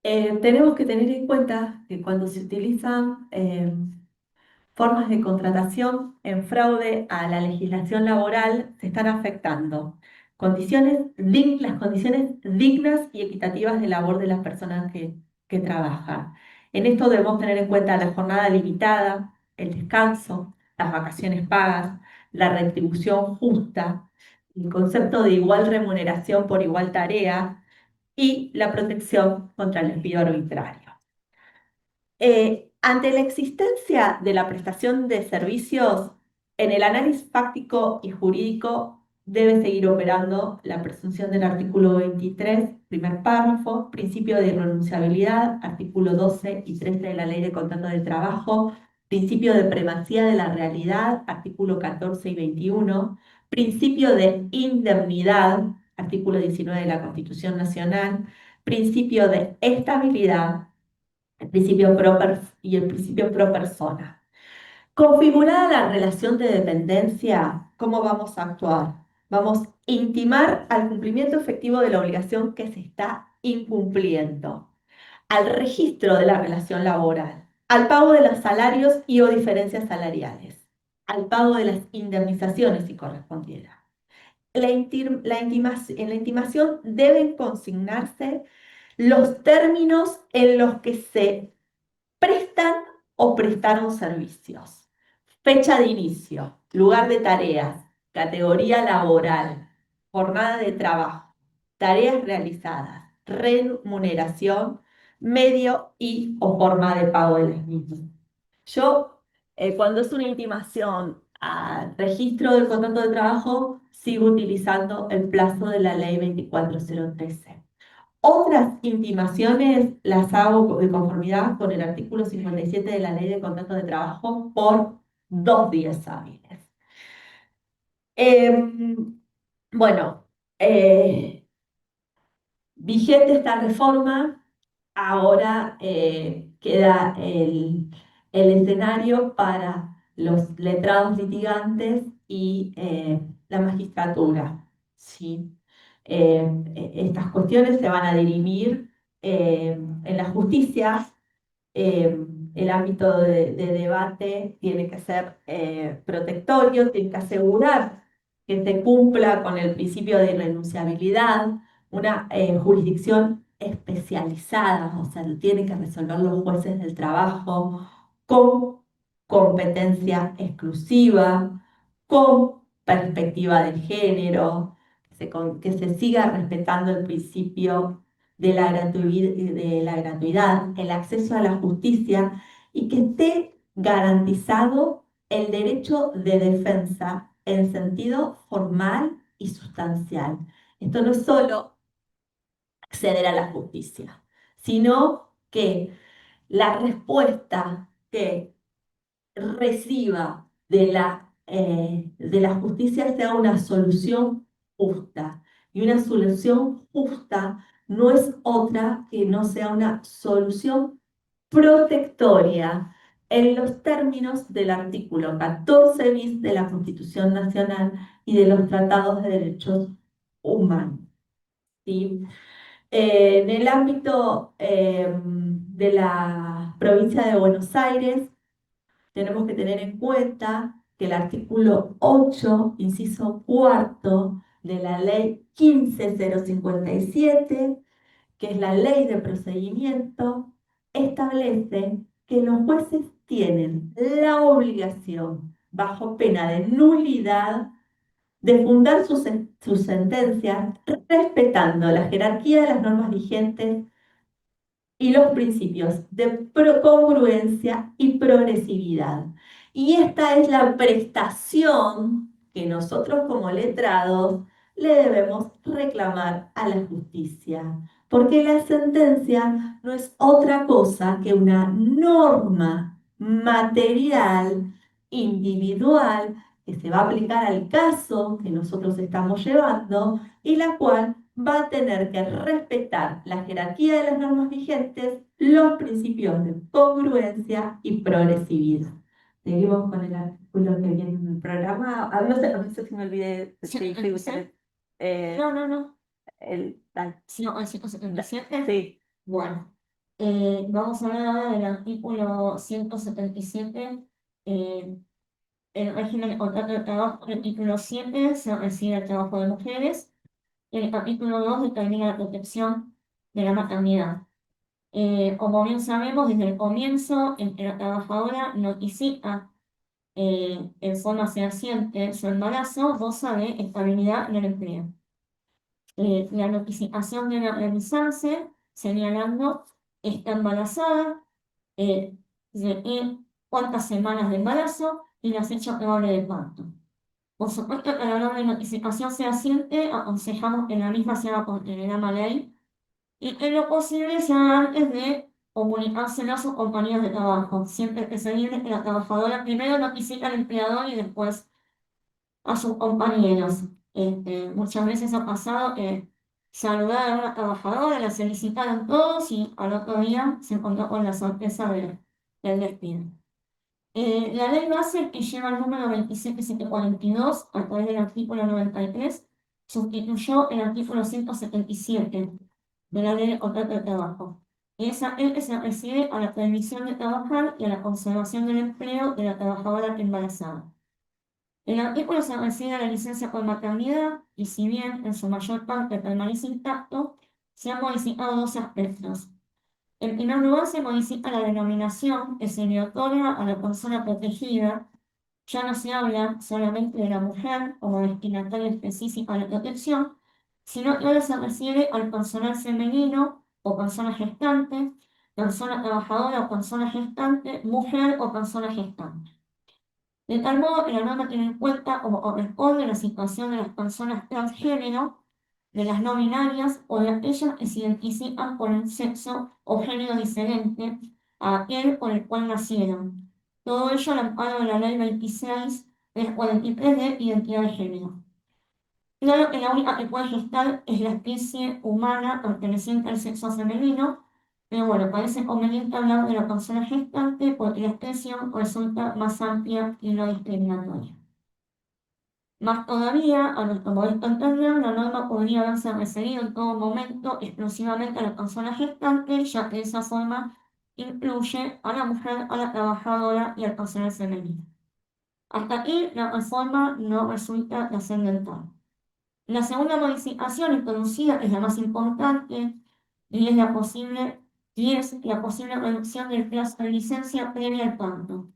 Tenemos que tener en cuenta que cuando se utilizan formas de contratación en fraude a la legislación laboral, se están afectando las condiciones dignas y equitativas de labor de las personas que trabajan. En esto debemos tener en cuenta la jornada limitada, el descanso, las vacaciones pagas, la retribución justa, el concepto de igual remuneración por igual tarea y la protección contra el despido arbitrario. Ante la existencia de la prestación de servicios, en el análisis fáctico y jurídico debe seguir operando la presunción del artículo 23, primer párrafo, principio de irrenunciabilidad, artículo 12 y 13 de la Ley de Contrato de Trabajo, principio de primacía de la realidad, artículo 14 y 21, principio de indemnidad, artículo 19 de la Constitución Nacional, principio de estabilidad, el principio y el principio pro persona. Configurada la relación de dependencia, ¿cómo vamos a actuar? Vamos a intimar al cumplimiento efectivo de la obligación que se está incumpliendo, al registro de la relación laboral, al pago de los salarios y o diferencias salariales, al pago de las indemnizaciones si correspondiera. En la intimación deben consignarse los términos en los que se prestan o prestaron servicios. Fecha de inicio, lugar de tareas, categoría laboral, jornada de trabajo, tareas realizadas, remuneración, medio y o forma de pago de las mismas. Yo, cuando es una intimación al registro del contrato de trabajo, sigo utilizando el plazo de la ley 24013. Otras intimaciones las hago de conformidad con el artículo 57 de la Ley de Contrato de Trabajo por 2 días hábiles. Bueno, vigente esta reforma, ahora queda el escenario para los letrados litigantes y la magistratura, ¿sí? Estas cuestiones se van a dirimir en la justicia. El ámbito de debate tiene que ser protectorio, tiene que asegurar que se cumpla con el principio de irrenunciabilidad, una jurisdicción especializada, o sea, lo tienen que resolver los jueces del trabajo con competencia exclusiva, con perspectiva de género, que se siga respetando el principio de la gratuidad, el acceso a la justicia y que esté garantizado el derecho de defensa en sentido formal y sustancial. Esto no es solo acceder a la justicia, sino que la respuesta que reciba de la justicia sea una solución justa. Y una solución justa no es otra que no sea una solución protectoria en los términos del artículo 14 bis de la Constitución Nacional y de los tratados de derechos humanos. ¿Sí? En el ámbito de la provincia de Buenos Aires, tenemos que tener en cuenta que el artículo 8, inciso cuarto de la ley 15057, que es la ley de procedimiento, establece que los jueces tienen la obligación, bajo pena de nulidad, de fundar sus sentencias respetando la jerarquía de las normas vigentes y los principios de congruencia y progresividad. Y esta es la prestación que nosotros como letrados le debemos reclamar a la justicia, porque la sentencia no es otra cosa que una norma material individual que se va a aplicar al caso que nosotros estamos llevando y la cual va a tener que respetar la jerarquía de las normas vigentes, los principios de congruencia y progresividad. Seguimos con el artículo que viene en el programa. No sé si me olvidé de Sí, escribir ¿empecé? eh, No. dale. Sí, no, el 177. Sí, Bueno, vamos a hablar ahora del artículo 177. eh, el régimen de contrato de trabajo, el artículo 7 se refiere al trabajo de mujeres. El capítulo 2 determina la protección de la maternidad. Como bien sabemos, desde el comienzo, en que la trabajadora notifica en forma fehaciente su embarazo, goza de estabilidad en el empleo. La notificación debe realizarse señalando está embarazada, de cuántas semanas de embarazo y la fecha probable de parto. Por supuesto que a la hora de notificación fehaciente, aconsejamos que la misma sea con telegrama ley y en lo posible sea antes de comunicárselo a sus compañeros de trabajo, siempre que se viene que la trabajadora primero notifica al empleador y después a sus compañeros. Muchas veces ha pasado que saludaron a una trabajadora, la felicitaron todos y al otro día se encontró con la sorpresa del despido. La ley base que lleva el número 27742 a través del artículo 93 sustituyó el artículo 177 de la ley de contrato de trabajo. Esa ley que se refiere a la permisión de trabajar y a la conservación del empleo de la trabajadora embarazada. El artículo se refiere a la licencia por maternidad y si bien en su mayor parte permanece intacto, se han modificado dos aspectos. En primer lugar, se modifica la denominación que se le otorga a la persona protegida. Ya no se habla solamente de la mujer como destinataria específica de la protección, sino que ahora se refiere al personal femenino o persona gestante, persona trabajadora o persona gestante, mujer o persona gestante. De tal modo que la norma tiene en cuenta como corresponde la situación de las personas transgénero, de las no binarias o de aquellas que se identifican con un sexo o género diferente a aquel con el cual nacieron. Todo ello al amparo de la Ley 26 del 43 de Identidad de Género. Claro que la única que puede gestar es la especie humana perteneciente al sexo femenino, pero bueno, parece conveniente hablar de la persona gestante porque la expresión resulta más amplia y no discriminatoria. Más todavía, a nuestro modesto entender, la norma podría haberse referido en todo momento exclusivamente a la persona gestante, ya que de esa forma incluye a la mujer, a la trabajadora y al personal femenino. Hasta aquí la reforma no resulta trascendental. La segunda modificación introducida es la más importante y es la posible reducción del plazo de licencia previa al parto.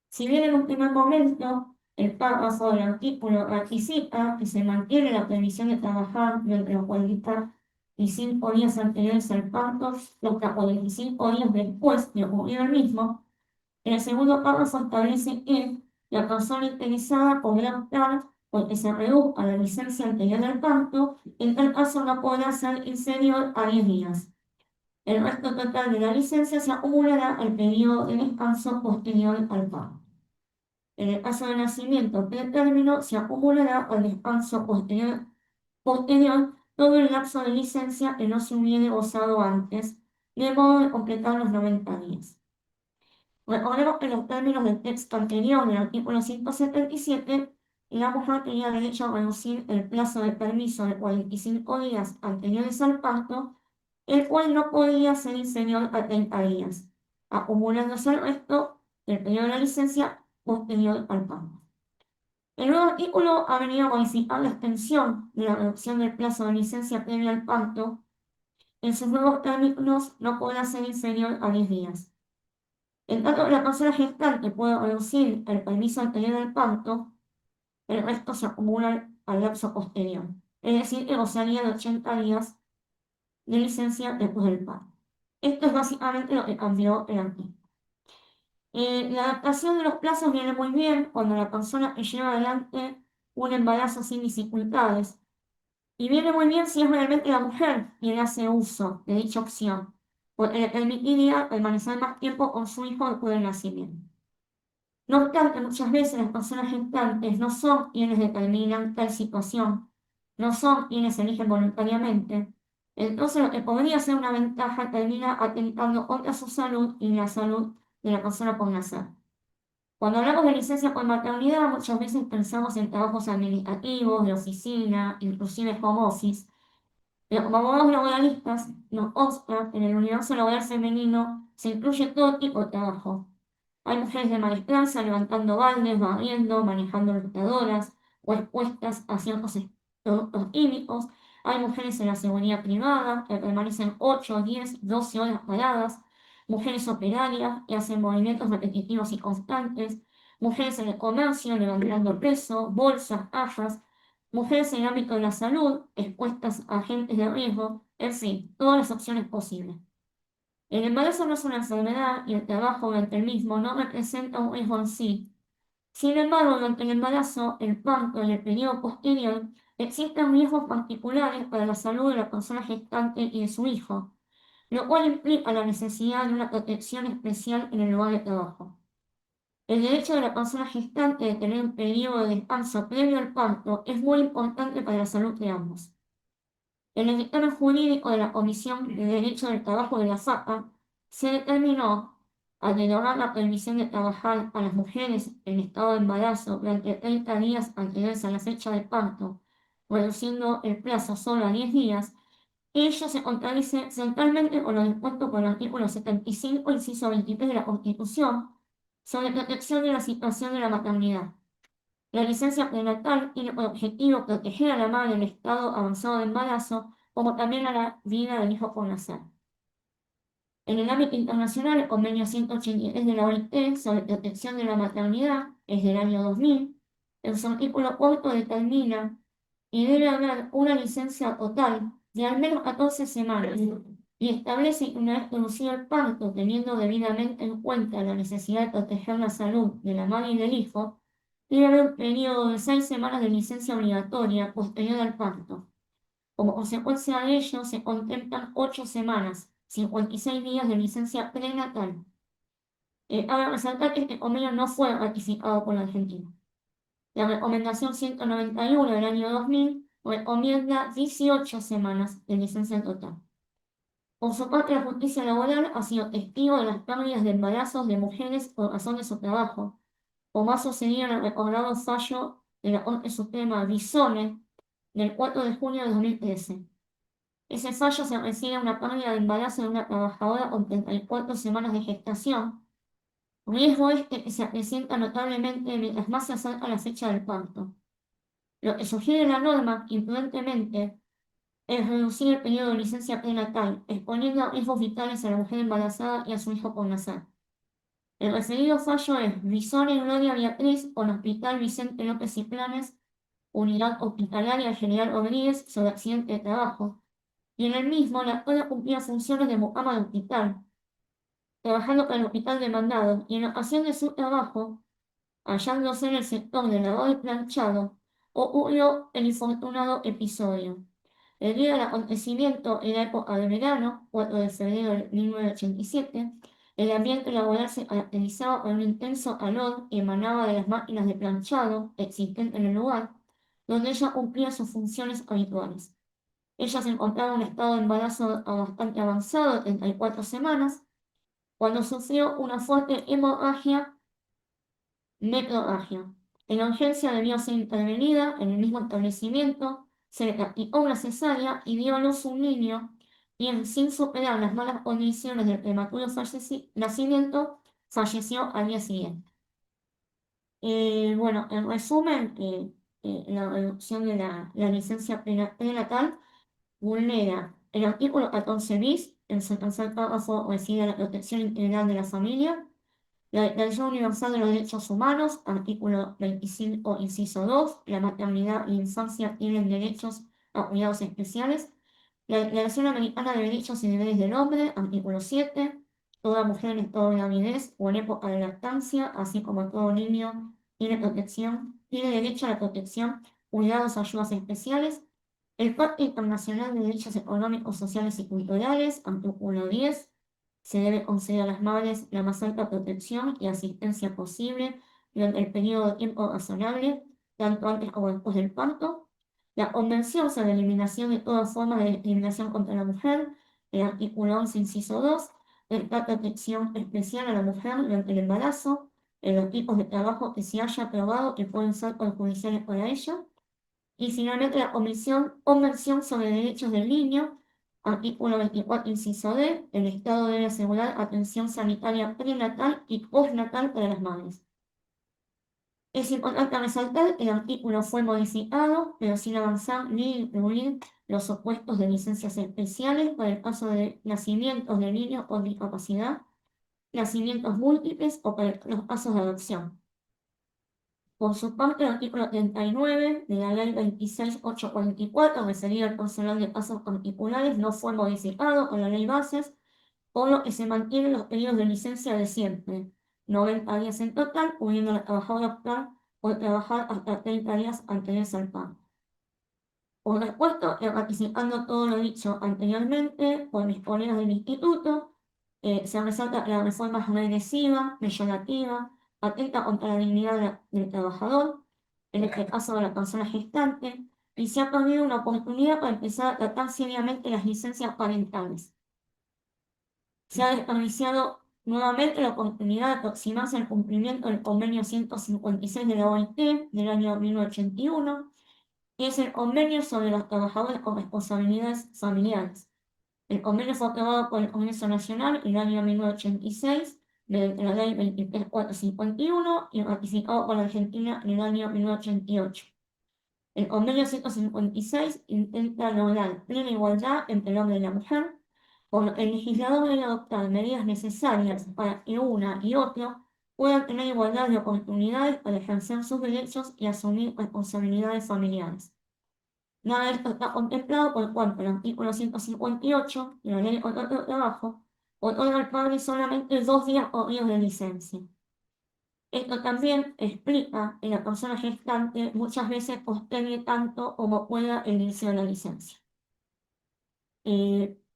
Si bien en un primer momento el párrafo del artículo ratifica que se mantiene la previsión de trabajar durante los 45 días anteriores al parto hasta 45 días después de ocurrir el mismo, el segundo párrafo establece que la persona interesada podrá optar porque se reduzca la licencia anterior al parto, en tal caso no podrá ser inferior a 10 días. El resto total de la licencia se acumulará al periodo de descanso posterior al parto. En el caso de nacimiento pretérmino, se acumulará al descanso posterior todo el lapso de licencia que no se hubiere gozado antes, de modo de completar los 90 días. Recordemos que en los términos del texto anterior del artículo 177, la mujer tenía derecho a reducir el plazo de permiso de 45 días anteriores al parto, el cual no podía ser inferior a 30 días, acumulándose el resto del periodo de la licencia posterior al parto. El nuevo artículo ha venido a modificar la extensión de la reducción del plazo de licencia previa al parto. En sus nuevos términos no podrá ser inferior a 10 días. En tanto que la persona gestante puede reducir el permiso anterior al parto, el resto se acumula al lapso posterior, es decir, que gozaría de 80 días de licencia después del parto. Esto es básicamente lo que cambió el artículo. La adaptación de los plazos viene muy bien cuando la persona lleva adelante un embarazo sin dificultades. Y viene muy bien si es realmente la mujer quien hace uso de dicha opción, porque le permitiría permanecer más tiempo con su hijo después del nacimiento. No obstante, muchas veces las personas gestantes no son quienes determinan tal situación, no son quienes eligen voluntariamente. Entonces, lo que podría ser una ventaja termina atentando contra su salud y la salud de la persona por nacer. Cuando hablamos de licencia por maternidad, muchas veces pensamos en trabajos administrativos, de oficina, inclusive home office. Pero como abogados laboralistas, nos consta que en el universo laboral femenino se incluye todo tipo de trabajo. Hay mujeres de maestranza levantando baldes, barriendo, manejando lutadoras o expuestas a ciertos productos químicos. Hay mujeres en la seguridad privada que permanecen 8, 10, 12 horas paradas. Mujeres operarias que hacen movimientos repetitivos y constantes. Mujeres en el comercio levantando peso, bolsas, cajas. Mujeres en el ámbito de la salud expuestas a agentes de riesgo. En fin, todas las opciones posibles. El embarazo no es una enfermedad y el trabajo durante el mismo no representa un riesgo en sí. Sin embargo, durante el embarazo, el parto y el periodo posterior, existen riesgos particulares para la salud de la persona gestante y de su hijo, lo cual implica la necesidad de una protección especial en el lugar de trabajo. El derecho de la persona gestante de tener un periodo de descanso previo al parto es muy importante para la salud de ambos. En el dictamen jurídico de la Comisión de Derecho del Trabajo de la SAPA, se determinó, al derogar la permisión de trabajar a las mujeres en estado de embarazo durante 30 días anteriores a la fecha de parto, reduciendo el plazo solo a 10 días, ello se contradice centralmente con lo dispuesto por el artículo 75, inciso 23 de la Constitución, sobre protección de la situación de la maternidad. La licencia prenatal tiene por objetivo proteger a la madre en estado avanzado de embarazo, como también a la vida del hijo por nacer. En el ámbito internacional, el convenio 183 de la OIT sobre protección de la maternidad es del año 2000. En su artículo 4 determina que debe haber una licencia total de al menos 14 semanas y establece que una vez producido el parto, teniendo debidamente en cuenta la necesidad de proteger la salud de la madre y del hijo, debe haber un periodo de 6 semanas de licencia obligatoria posterior al parto. Como consecuencia de ello, se contemplan 8 semanas, 56 días de licencia prenatal. Cabe resaltar que este convenio no fue ratificado por la Argentina. La recomendación 191 del año 2000 recomienda 18 semanas de licencia total. Por su parte, la justicia laboral ha sido testigo de las pérdidas de embarazos de mujeres por razón de su trabajo, como ha sucedido en el recordado fallo de la Corte Suprema Bisone del 4 de junio de 2013. Ese fallo se refiere a una pérdida de embarazo de una trabajadora con 34 semanas de gestación, riesgo este que se acrecienta notablemente mientras más se acerca la fecha del parto. Lo que sugiere la norma, imprudentemente, es reducir el periodo de licencia prenatal, exponiendo a riesgos vitales a la mujer embarazada y a su hijo por nacer. El referido fallo es Bisone Gloria Beatriz con Hospital Vicente López y Planes, Unidad Hospitalaria General Rodríguez sobre accidente de trabajo, y en el mismo la actora cumplía funciones de mucama de hospital, trabajando para el hospital demandado, y en ocasión de su trabajo, hallándose en el sector de lavado y planchado, ocurrió el infortunado episodio. El día del acontecimiento, en la época de verano, 4 de febrero de 1987, el ambiente laboral se caracterizaba por un intenso calor que emanaba de las máquinas de planchado existentes en el lugar, donde ella cumplía sus funciones habituales. Ella se encontraba en un estado de embarazo bastante avanzado, de 34 semanas, cuando sufrió una fuerte hemorragia metrorragia. En la urgencia debió ser intervenida en el mismo establecimiento, se le practicó una cesárea y dio a luz un niño, quien sin superar las malas condiciones del prematuro nacimiento, falleció al día siguiente. Bueno, en resumen, la reducción de la licencia prenatal vulnera el artículo 14 bis, en su tercer párrafo refiere a la protección integral de la familia, La Declaración Universal de los Derechos Humanos, artículo 25, inciso 2, la maternidad y la infancia tienen derechos a cuidados especiales. La Declaración Americana de Derechos y Deberes del Hombre, artículo 7, toda mujer en estado de gravidez o en época de lactancia, así como todo niño, tiene derecho a la protección, cuidados, ayudas especiales. El Pacto Internacional de Derechos Económicos, Sociales y Culturales, artículo 10, se debe conceder a las madres la más alta protección y asistencia posible durante el periodo de tiempo razonable, tanto antes como después del parto. La Convención sobre la Eliminación de todas formas de discriminación contra la mujer, el artículo 11, inciso 2, la protección especial a la mujer durante el embarazo, en los tipos de trabajo que se haya aprobado que pueden ser perjudiciales para ella. Y finalmente la Convención sobre Derechos del Niño, artículo 24, inciso D, el Estado debe asegurar atención sanitaria prenatal y postnatal para las madres. Es importante resaltar que el artículo fue modificado, pero sin avanzar ni incluir los supuestos de licencias especiales para el caso de nacimientos de niños con discapacidad, nacimientos múltiples o para los casos de adopción. Por su parte, el artículo 39 de la Ley 26.844, referido al personal de casos particulares, no fue modificado con la Ley Bases, por lo que se mantienen los periodos de licencia de siempre, 90 días en total, pudiendo la trabajadora optar por trabajar hasta 30 días anteriores al parto. Por respuesta, ratificando todo lo dicho anteriormente por mis colegas del instituto, se resalta que la reforma es regresiva, peyorativa, atenta contra la dignidad del trabajador, en este caso de la persona gestante, y se ha perdido una oportunidad para empezar a tratar seriamente las licencias parentales. Se ha desperdiciado nuevamente la oportunidad de aproximarse al cumplimiento del convenio 156 de la OIT del año 1981, que es el convenio sobre los trabajadores con responsabilidades familiares. El convenio fue aprobado por el Congreso Nacional en el año 1986, mediante la Ley 23451, y ratificado por la Argentina en el año 1988. El convenio 156 intenta lograr plena igualdad entre el hombre y la mujer, por lo que el legislador debe adoptar medidas necesarias para que una y otro puedan tener igualdad de oportunidades para ejercer sus derechos y asumir responsabilidades familiares. Nada de esto está contemplado por cuanto el artículo 158 de la Ley de Contrato de Trabajo otorga al padre solamente 2 días corridos de licencia. Esto también explica que la persona gestante muchas veces postergue tanto como pueda el inicio de la licencia.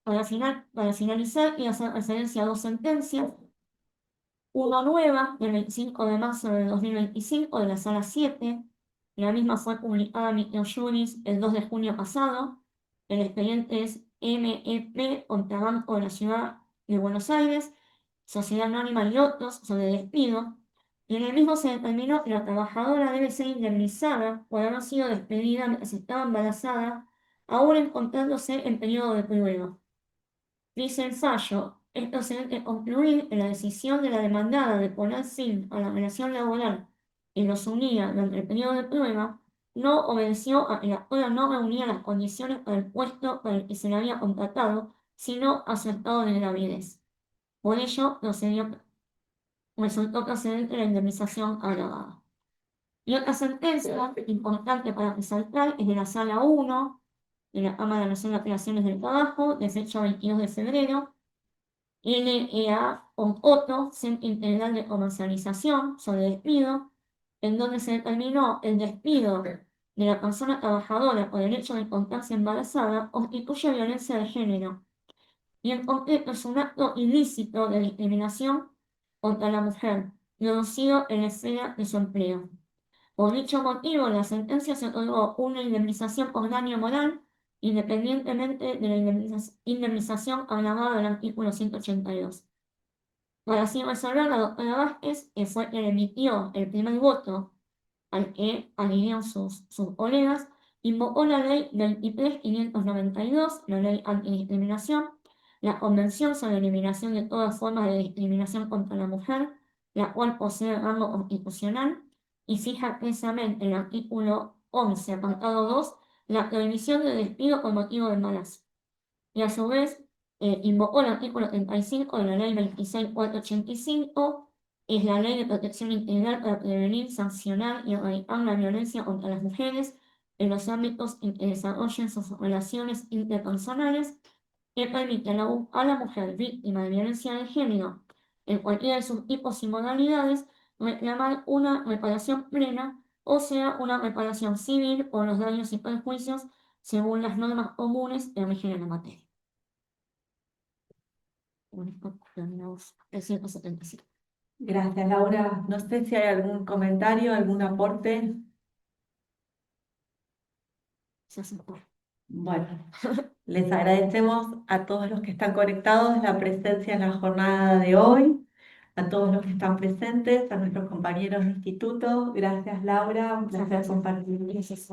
Para finalizar, quiero hacer referencia a 2 sentencias. Una nueva, del 25 de marzo de 2025, de la Sala 7. La misma fue publicada en Micro Juris el 2 de junio pasado. El expediente es MEP contra Banco de la Ciudad de Buenos Aires, Sociedad Anónima y otros sobre despido. Y en el mismo se determinó que la trabajadora debe ser indemnizada por haber sido despedida mientras estaba embarazada, aún encontrándose en periodo de prueba. Dice el fallo, es procedente concluir que la decisión de la demandada de poner fin a la relación laboral que los unía durante el periodo de prueba no obedeció a que la prueba no reunía las condiciones para el puesto para el que se le había contratado, sino a su estado de gravidez. Por ello, resultó procedente la indemnización agravada. Y otra sentencia importante para resaltar es de la Sala 1 de la Cámara Nacional de Apelaciones del Trabajo, de fecha 22 de febrero, LEA con otro Centro Integral de Comercialización sobre despido, en donde se determinó el despido de la persona trabajadora por el hecho de encontrarse embarazada constituye violencia de género, y en concreto es un acto ilícito de discriminación contra la mujer, producido en la esfera de su empleo. Por dicho motivo, la sentencia se otorgó una indemnización por daño moral, independientemente de la indemnización agravada del artículo 182. Para así resolver, la doctora Vázquez, que fue quien emitió el primer voto al que adhirieron sus colegas, invocó la ley 23.592, la ley antidiscriminación, la Convención sobre la Eliminación de todas formas de discriminación contra la mujer, la cual posee rango constitucional, y fija expresamente en el artículo 11, apartado 2, la prohibición de despido por motivo de embarazo. Y a su vez, invocó el artículo 35 de la ley 26.485, es la Ley de Protección Integral para prevenir, sancionar y erradicar la violencia contra las mujeres en los ámbitos en que desarrollen sus relaciones interpersonales, que permite a la mujer víctima de violencia de género, en cualquiera de sus tipos y modalidades, reclamar una reparación plena, o sea, una reparación civil por los daños y perjuicios según las normas comunes que rigen en la materia. Bueno, terminamos el 175. Gracias, Laura. No sé si hay algún comentario, algún aporte. Se hace por- Bueno, les agradecemos a todos los que están conectados la presencia en la jornada de hoy, a todos los que están presentes, a nuestros compañeros de instituto. Gracias, Laura. Un placer compartir. Gracias.